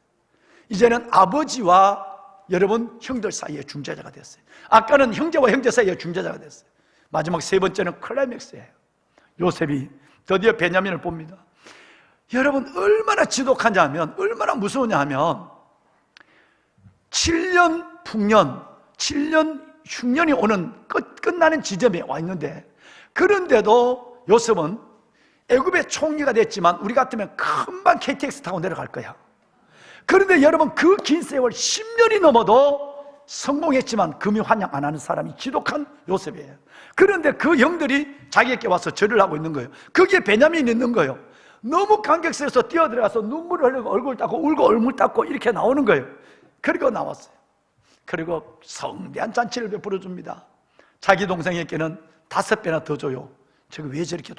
이제는 아버지와 여러분 형들 사이의 중재자가 됐어요. 아까는 형제와 형제 사이의 중재자가 됐어요. 마지막 세 번째는 클라이맥스예요. 요셉이 드디어 베냐민을 봅니다. 여러분 얼마나 지독하냐 하면, 얼마나 무서우냐 하면 7년 풍년, 7년 흉년이 오는 끝나는 지점에 와 있는데, 그런데도 요셉은 애굽의 총리가 됐지만 우리 같으면 금방 KTX 타고 내려갈 거야. 그런데 여러분 그 긴 세월 10년이 넘어도 성공했지만 금이 환영 안 하는 사람이 지독한 요셉이에요. 그런데 그 형들이 자기에게 와서 절을 하고 있는 거예요. 거기에 베냐민이 있는 거예요. 너무 감격스러워서 뛰어들어가서 눈물을 흘리고 얼굴 닦고 울고 얼굴 닦고 이렇게 나오는 거예요. 그리고 나왔어요. 그리고 성대한 잔치를 베풀어 줍니다. 자기 동생에게는 5배나 더 줘요. 저거 왜 저렇게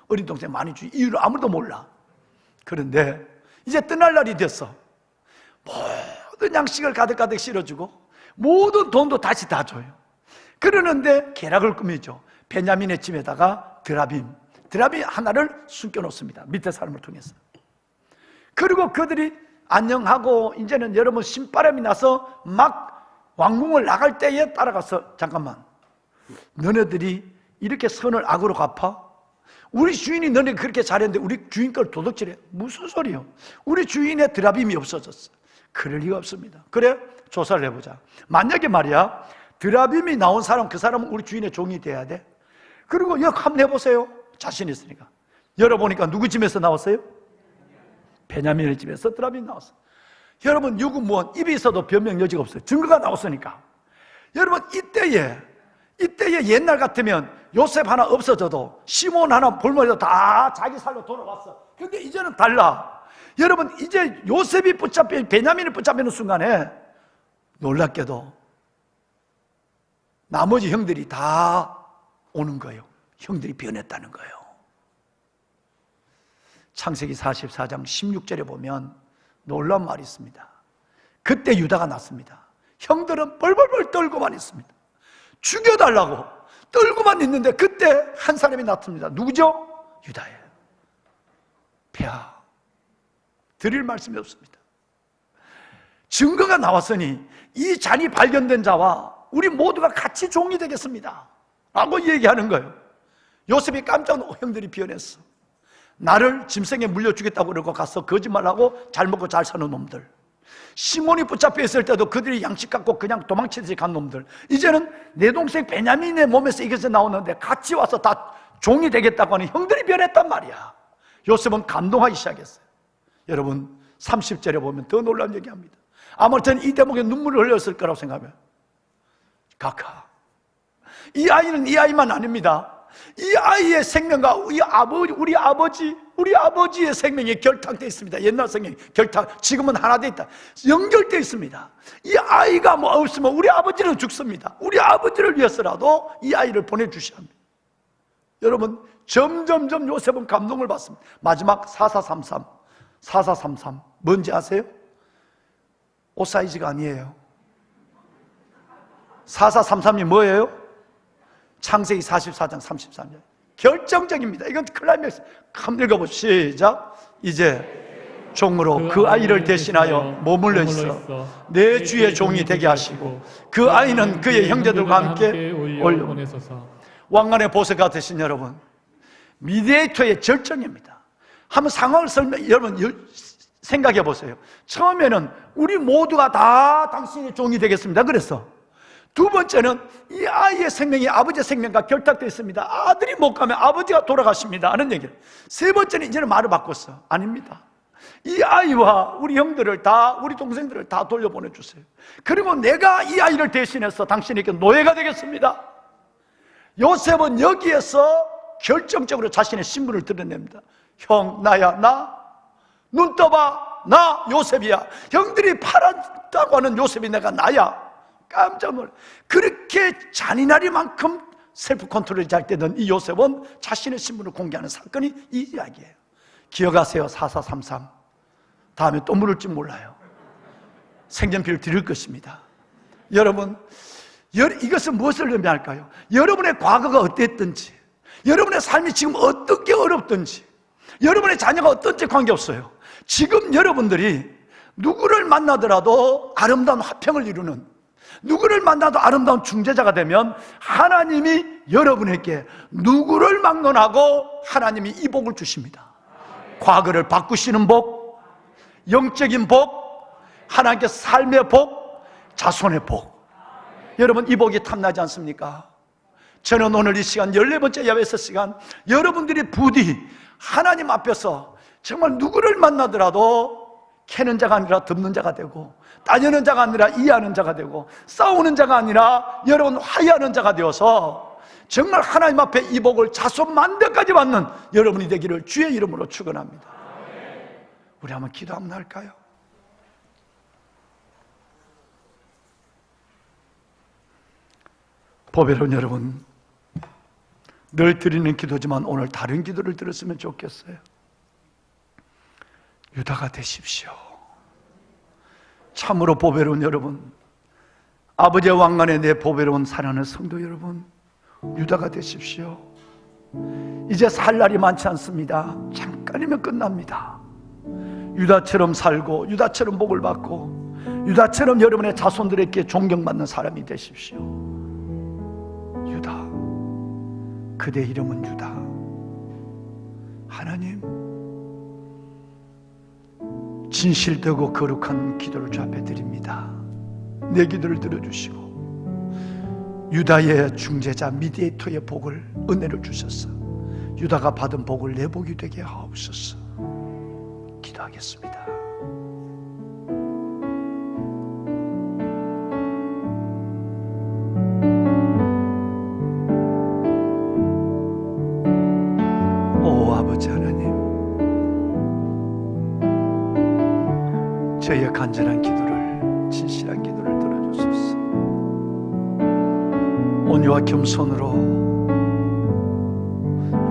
어린 동생 많이 주지? 이유를 아무도 몰라. 그런데 이제 떠날 날이 됐어. 모든 양식을 가득가득 실어주고 모든 돈도 다시 다 줘요. 그러는데 계략을 꾸미죠. 베냐민의 집에다가 드라빔 하나를 숨겨놓습니다. 밑에 사람을 통해서. 그리고 그들이 안녕하고 이제는 여러분 신바람이 나서 막 왕궁을 나갈 때에 따라가서, 잠깐만, 너네들이 이렇게 선을 악으로 갚아? 우리 주인이 너네 그렇게 잘했는데 우리 주인 걸 도둑질해? 무슨 소리요? 우리 주인의 드라빔이 없어졌어. 그럴 리가 없습니다. 그래? 조사를 해보자. 만약에 말이야 드라빔이 나온 사람, 그 사람은 우리 주인의 종이 돼야 돼. 그리고 여기 한번 해보세요. 자신 있으니까. 열어보니까 누구 집에서 나왔어요? 베냐민의 집에서 드라빔이 나왔어. 여러분 유구무원, 입이 있어도 변명 여지가 없어요. 증거가 나왔으니까. 여러분 이때에 옛날 같으면 요셉 하나 없어져도 시몬 하나 볼모해도 다 자기 살로 돌아왔어. 근데 이제는 달라. 여러분 이제 요셉이 베냐민이 붙잡히는 순간에 놀랍게도 나머지 형들이 다 오는 거예요. 형들이 변했다는 거예요. 창세기 44장 16절에 보면 놀라운 말이 있습니다. 그때 유다가 났습니다. 형들은 벌벌벌 떨고만 있습니다. 죽여달라고 떨고만 있는데 그때 한 사람이 나타납니다. 누구죠? 유다예요. 폐하, 드릴 말씀이 없습니다. 증거가 나왔으니 이 잔이 발견된 자와 우리 모두가 같이 종이 되겠습니다 라고 얘기하는 거예요. 요셉이 깜짝 놀고 형들이 변했어. 나를 짐승에 물려주겠다고 그러고 가서 거짓말하고 잘 먹고 잘 사는 놈들. 시몬이 붙잡혀 있을 때도 그들이 양식 갖고 그냥 도망치듯이 간 놈들. 이제는 내 동생 베냐민의 몸에서 이것이 나오는데 같이 와서 다 종이 되겠다고 하는 형들이 변했단 말이야. 요셉은 감동하기 시작했어요. 여러분 30절에 보면 더 놀라운 얘기합니다. 아마 저는 이 대목에 눈물을 흘렸을 거라고 생각해요. 각하, 이 아이는 이 아이만 아닙니다. 이 아이의 생명과 우리 아버지의 생명이 결탁되어 있습니다. 옛날 생명이 지금은 하나 되어 있다. 연결되어 있습니다. 이 아이가 뭐 없으면 우리 아버지는 죽습니다. 우리 아버지를 위해서라도 이 아이를 보내주셔야 합니다. 여러분 점점점 요셉은 감동을 받습니다. 마지막 4433 뭔지 아세요? 옷 사이즈가 아니에요. 4433이 뭐예요? 창세기 44장 33절 결정적입니다. 이건 클라이맥스. 한번 읽어보시죠. 시작. 이제 종으로 그 아이를 대신하여 머물러 있어 내 주의 종이 되게 하시고 그 아이는 그의 형제들과 함께 올려보내소서. 왕관의 보석 같으신 여러분, 미디에이터의 절정입니다. 한번 상황을 여러분 생각해 보세요. 처음에는 우리 모두가 다 당신의 종이 되겠습니다 그랬어. 두 번째는 이 아이의 생명이 아버지의 생명과 결탁되어 있습니다. 아들이 못 가면 아버지가 돌아가십니다 하는 얘기를. 세 번째는 이제는 말을 바꿨어. 아닙니다. 이 아이와 우리 형들을 다, 우리 동생들을 다 돌려보내주세요. 그리고 내가 이 아이를 대신해서 당신에게 노예가 되겠습니다. 요셉은 여기에서 결정적으로 자신의 신분을 드러냅니다. 형, 나야, 나. 눈 떠봐, 나 요셉이야. 형들이 팔았다고 하는 요셉이 내가 나야. 깜짝 놀라. 그렇게 잔인하리만큼 셀프 컨트롤이 잘 되던 이 요셉은 자신의 신분을 공개하는 사건이 이 이야기예요. 기억하세요. 4433 다음에 또 물을지 몰라요. 생전비를 드릴 것입니다. 여러분, 이것은 무엇을 의미할까요? 여러분의 과거가 어땠든지, 여러분의 삶이 지금 어떤 게 어렵든지, 여러분의 자녀가 어떤지 관계없어요. 지금 여러분들이 누구를 만나더라도 아름다운 화평을 이루는, 누구를 만나도 아름다운 중재자가 되면 하나님이 여러분에게 누구를 막론하고 하나님이 이 복을 주십니다. 과거를 바꾸시는 복, 영적인 복, 하나님께 삶의 복, 자손의 복. 여러분, 이 복이 탐나지 않습니까? 저는 오늘 이 시간 14번째 야외에서 시간, 여러분들이 부디 하나님 앞에서 정말 누구를 만나더라도 캐는 자가 아니라 듣는 자가 되고, 따지는 자가 아니라 이해하는 자가 되고, 싸우는 자가 아니라 여러분 화해하는 자가 되어서 정말 하나님 앞에 이 복을 자손 만대까지 받는 여러분이 되기를 주의 이름으로 축원합니다. 우리 한번 기도 한번 할까요? 보배로운 여러분, 늘 드리는 기도지만 오늘 다른 기도를 들었으면 좋겠어요. 유다가 되십시오. 참으로 보배로운 여러분, 아버지의 왕관에 내 보배로운 사랑하는 성도 여러분, 유다가 되십시오. 이제 살 날이 많지 않습니다. 잠깐이면 끝납니다. 유다처럼 살고, 유다처럼 복을 받고, 유다처럼 여러분의 자손들에게 존경받는 사람이 되십시오. 유다, 그대 이름은 유다. 하나님, 진실되고 거룩한 기도를 주 앞에 드립니다. 내 기도를 들어주시고 유다의 중재자 미디에이터의 복을, 은혜를 주셔서 유다가 받은 복을 내 복이 되게 하옵소서. 기도하겠습니다. 오 아버지 하나님, 저희의 간절한 기도를, 진실한 기도를 들어주소서. 온유와 겸손으로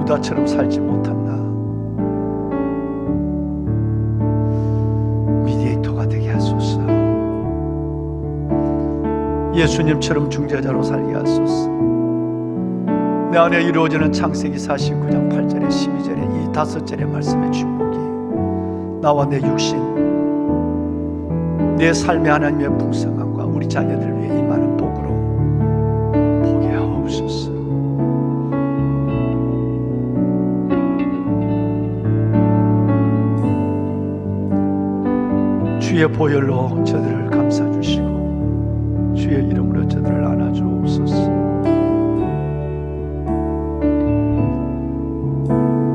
유다처럼 살지 못한 나, 미디에이터가 되게 하소서. 예수님처럼 중재자로 살게 하소서. 내 안에 이루어지는 창세기 49장 8절에 12절에 이 5절의 말씀의 축복이 나와 내 육신, 내 삶의 하나님의 풍성함과 우리 자녀들 위해 임하는 복으로 보게 하옵소서. 주의 보혈로 저들을 감싸주시고 주의 이름으로 저들을 안아주옵소서.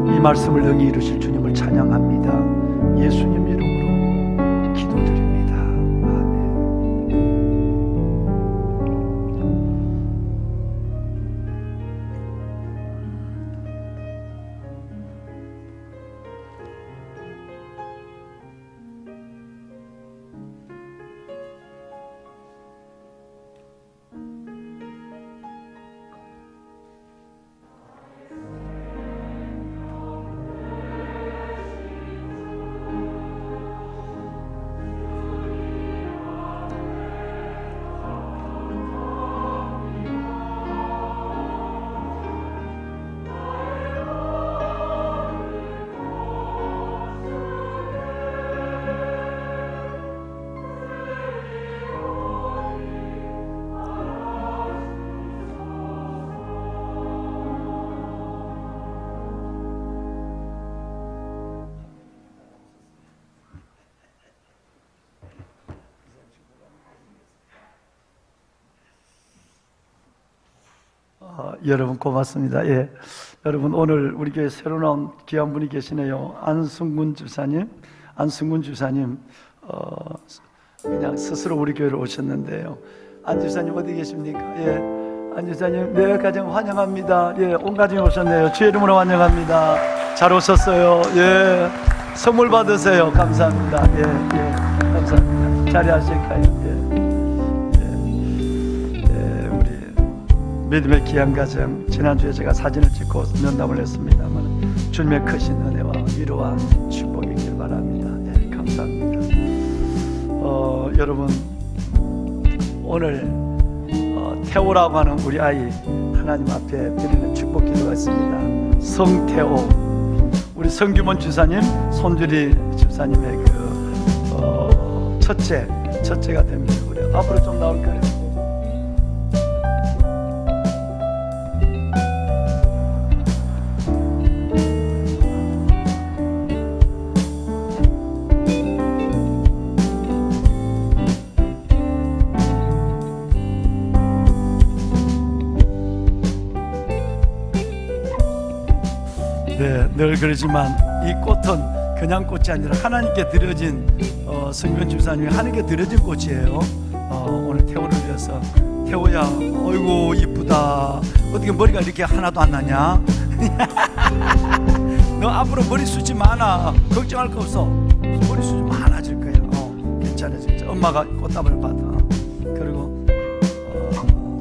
이 말씀을 능히 이루실 주님을 찬양합니다. 예수님 이름으로 기도드립니다. 아멘. 여러분 고맙습니다. 예, 여러분 오늘 우리 교회 새로 나온 귀한 분이 계시네요. 안승군 주사님, 그냥 스스로 우리 교회로 오셨는데요. 안 주사님 어디 계십니까? 예, 안 주사님, 네, 가정 환영합니다. 예, 온 가정이 오셨네요. 주의 이름으로 환영합니다. 잘 오셨어요. 예, 선물 받으세요. 감사합니다. 예, 감사합니다. 자리하실까요? 믿음의 귀한 가정, 지난주에 제가 사진을 찍고 면담을 했습니다만 주님의 크신 은혜와 위로와 축복이 있길 바랍니다. 예, 감사합니다. 여러분 오늘 태호라고 하는 우리 아이 하나님 앞에 드리는 축복 기도가 있습니다. 성태호, 우리 성규문 주사님, 손주리 집사님의 그 첫째가 됩니다. 우리 앞으로 좀 나올까요? 네, 늘 그러지만 이 꽃은 그냥 꽃이 아니라 하나님께 드려진 성규문 집사님이 하나님께 드려진 꽃이에요. 오늘 태호를 위해서. 태호야, 어이구 이쁘다. 어떻게 머리가 이렇게 하나도 안 나냐? 너 앞으로 머리숱이 많아. 걱정할 거 없어. 머리숱이 많아질 거야. 괜찮아질 거야. 엄마가 꽃다발 받아. 그리고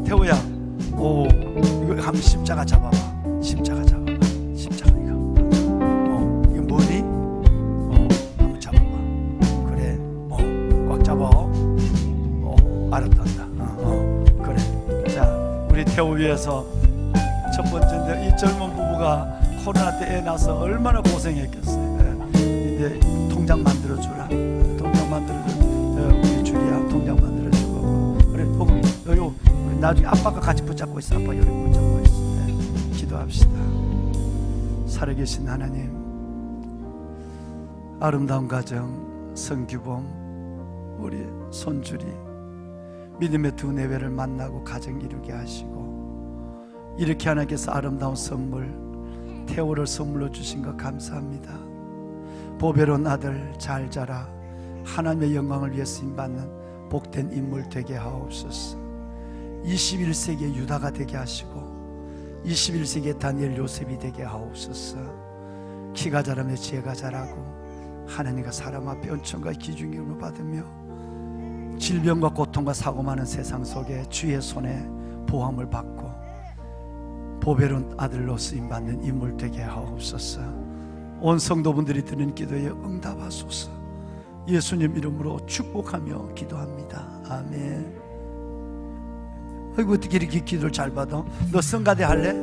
태호야, 오, 이거 한번 십자가 잡아봐. 십자가 잡아봐. 십자가 이거. 이거 뭐니? 한번 잡아봐. 그래. 꽉 잡아. 알았단다. 그래. 자, 우리 태호 위해서 첫 번째인데, 이 젊은 부부가 코로나 때 애 낳아서 얼마나 고생했겠어요. 이제 통장 만들어주라. 통장 만들어줘. 우리 주리야 통장 만들어주고. 그래. 요 나중에 아빠가 같이 붙잡고 있어. 아빠 여기 붙잡고 있어. 기도합시다. 살아계신 하나님, 아름다운 가정 성규범, 우리 손주리 믿음의 두 내외를 만나고 가정 이루게 하시고, 이렇게 하나님께서 아름다운 선물 태호를 선물로 주신 것 감사합니다. 보배로운 아들 잘 자라 하나님의 영광을 위해 쓰임받는 복된 인물 되게 하옵소서. 21세기의 유다가 되게 하시고 21세기의 다니엘 요셉이 되게 하옵소서. 키가 자라며 지혜가 자라고 하나님과 사람 앞에 은총과 기중임을 받으며 질병과 고통과 사고 많은 세상 속에 주의 손에 보함을 받고 보배로운 아들로 쓰임받는 인물 되게 하옵소서. 온 성도분들이 드리는 기도에 응답하소서. 예수님 이름으로 축복하며 기도합니다. 아멘. 아이고, 어떻게 이렇게 기도를 잘 받아? 너 성가대 할래?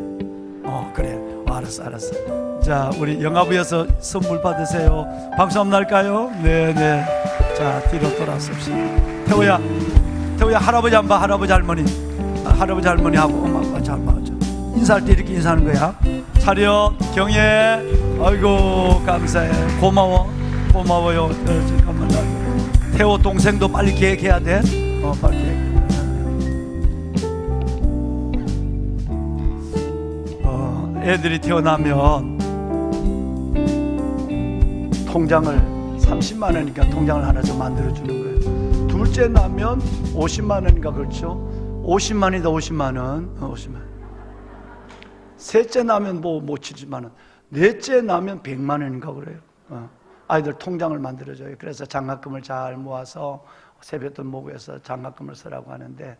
그래. 알았어. 자, 우리 영화부에서 선물 받으세요. 박수 한번 날까요? 네네. 자, 뒤로 돌아섭시다. 태호야 할아버지 안 봐. 할아버지 할머니하고 엄마 아빠 잘 봐. 인사할 때 이렇게 인사하는 거야. 차렷 경례. 아이고 감사해. 고마워요. 잠깐만. 태호 동생도 빨리 계획해야 돼. 빨리 계획해. 애들이 태어나면 통장을 30만 원이니까 통장을 하나 좀 만들어 주는 거예요. 둘째 나면 50만 원인가 그렇죠? 50만이다 50만 원. 50만. 셋째 나면 뭐 70만 원. 넷째 나면 100만 원인가 그래요. 아이들 통장을 만들어줘요. 그래서 장학금을 잘 모아서 세뱃돈 모금해서 장학금을 쓰라고 하는데,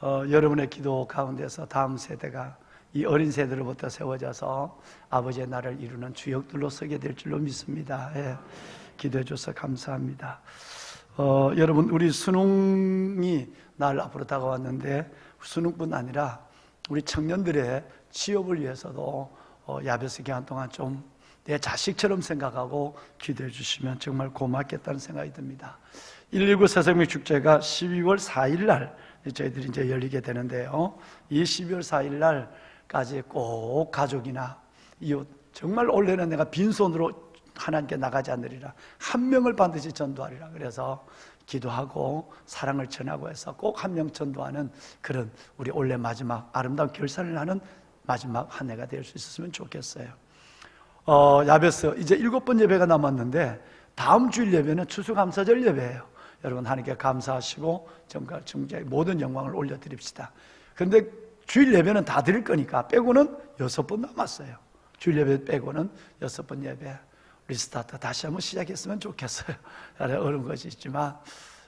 여러분의 기도 가운데서 다음 세대가 이 어린 세대로부터 세워져서 아버지의 나라를 이루는 주역들로 서게 될 줄로 믿습니다. 예, 기도해 줘서 감사합니다. 여러분, 우리 수능이 날 앞으로 다가왔는데 수능뿐 아니라 우리 청년들의 취업을 위해서도 야베스 기간 동안 좀 내 자식처럼 생각하고 기도해 주시면 정말 고맙겠다는 생각이 듭니다. 119 새생명 축제가 12월 4일 날 저희들이 이제 열리게 되는데요. 이 12월 4일 날까지 꼭 가족이나 이웃, 정말 올해는 내가 빈손으로 하나님께 나가지 않으리라, 한 명을 반드시 전도하리라. 그래서 기도하고 사랑을 전하고 해서 꼭 한 명 전도하는 그런 우리 올해 마지막 아름다운 결산을 하는 마지막 한 해가 될 수 있었으면 좋겠어요. 야베스 이제 7번 예배가 남았는데 다음 주일 예배는 추수감사절 예배예요. 여러분 하나님께 감사하시고 정말 모든 영광을 올려드립시다. 그런데 주일 예배는 다 드릴 거니까 빼고는 6번 남았어요. 주일 예배 빼고는 6번 예배 리스타트 다시 한번 시작했으면 좋겠어요. 어려운 것이 있지만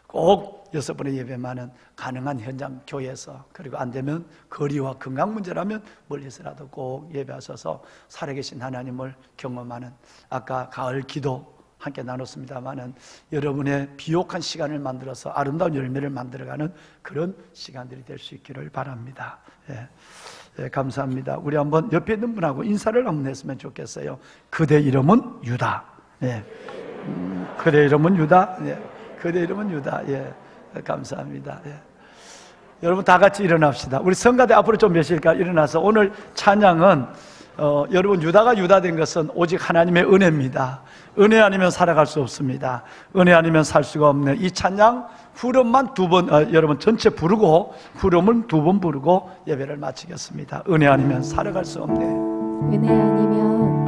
꼭 6번의 예배만은 가능한 현장 교회에서, 그리고 안 되면 거리와 건강 문제라면 멀리서라도 꼭 예배하셔서 살아계신 하나님을 경험하는, 아까 가을 기도 함께 나눴습니다만은 여러분의 비옥한 시간을 만들어서 아름다운 열매를 만들어가는 그런 시간들이 될 수 있기를 바랍니다. 예, 감사합니다. 우리 한번 옆에 있는 분하고 인사를 한번 했으면 좋겠어요. 그대 이름은 유다. 예. 그대 이름은 유다. 예. 그대 이름은 유다. 예. 감사합니다. 예. 여러분 다 같이 일어납시다. 우리 성가대 앞으로 좀 몇일까 일어나서 오늘 찬양은 여러분 유다가 유다 된 것은 오직 하나님의 은혜입니다. 은혜 아니면 살아갈 수 없습니다. 은혜 아니면 살 수가 없네. 이 찬양 후렴만 두 번, 여러분 전체 부르고 후렴은 두 번 부르고 예배를 마치겠습니다. 은혜 아니면 살아갈 수 없네. 은혜 아니면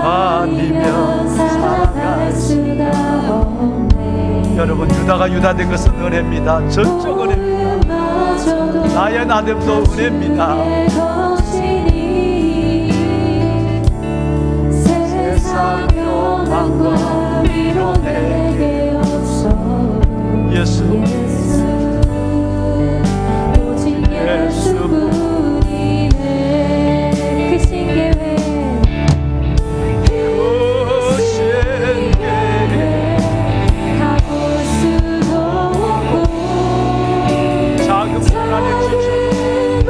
아니면 살아갈 수가 없네. 여러분 유다가 유다 된 것은 은혜입니다. 전적 은혜입니다. 나의 나됨도 은혜입니다. 세상 교만과 위로 내게 없어. 예수 오직 예수뿐이네. 크신 계획 가볼 수도 없고 작은 고난에 지쳐도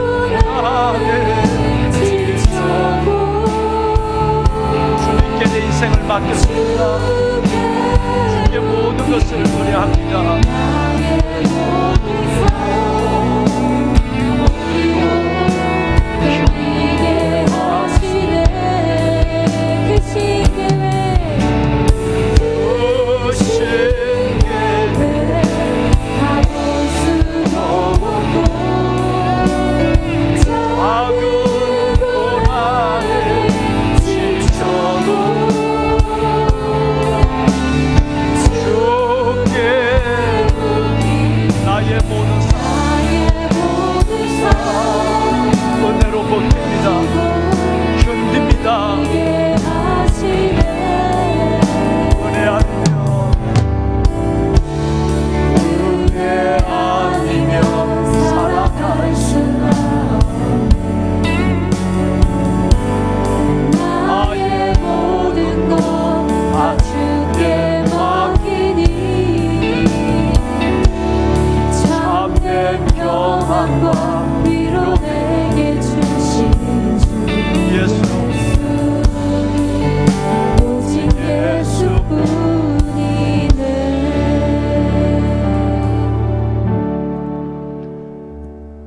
주님께 내 인생을 맡겼습니다. 주님의 모든 것을 노래합니다.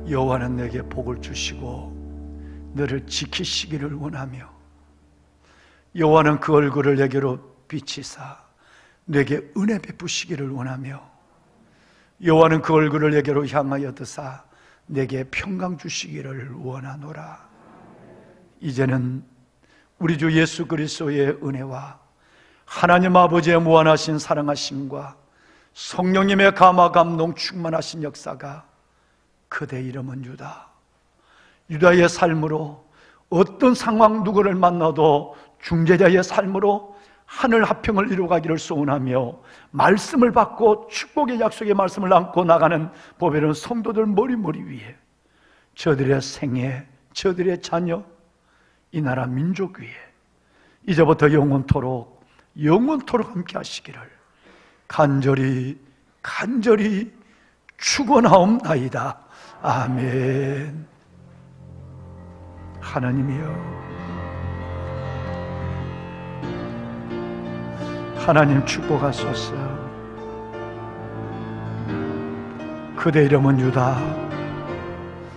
여호와는 내게 복을 주시고 너를 지키시기를 원하며 여호와는 그 얼굴을 내게로 비치사 내게 은혜 베푸시기를 원하며 여호와는 그 얼굴을 내게로 향하여 드사 내게 평강 주시기를 원하노라. 이제는 우리 주 예수 그리스도의 은혜와 하나님 아버지의 무한하신 사랑하심과 성령님의 감화 감동 충만하신 역사가 그대 이름은 유다. 유다의 삶으로 어떤 상황 누구를 만나도 중재자의 삶으로 하늘 화평을 이루어가기를 소원하며 말씀을 받고 축복의 약속의 말씀을 안고 나가는 보배로운 성도들 머리 위에 저들의 생애, 저들의 자녀, 이 나라 민족 위에 이제부터 영원토록 함께 하시기를 간절히 축원하옵나이다. 아멘. 하나님이여, 하나님 축복하소서. 그대 이름은 유다.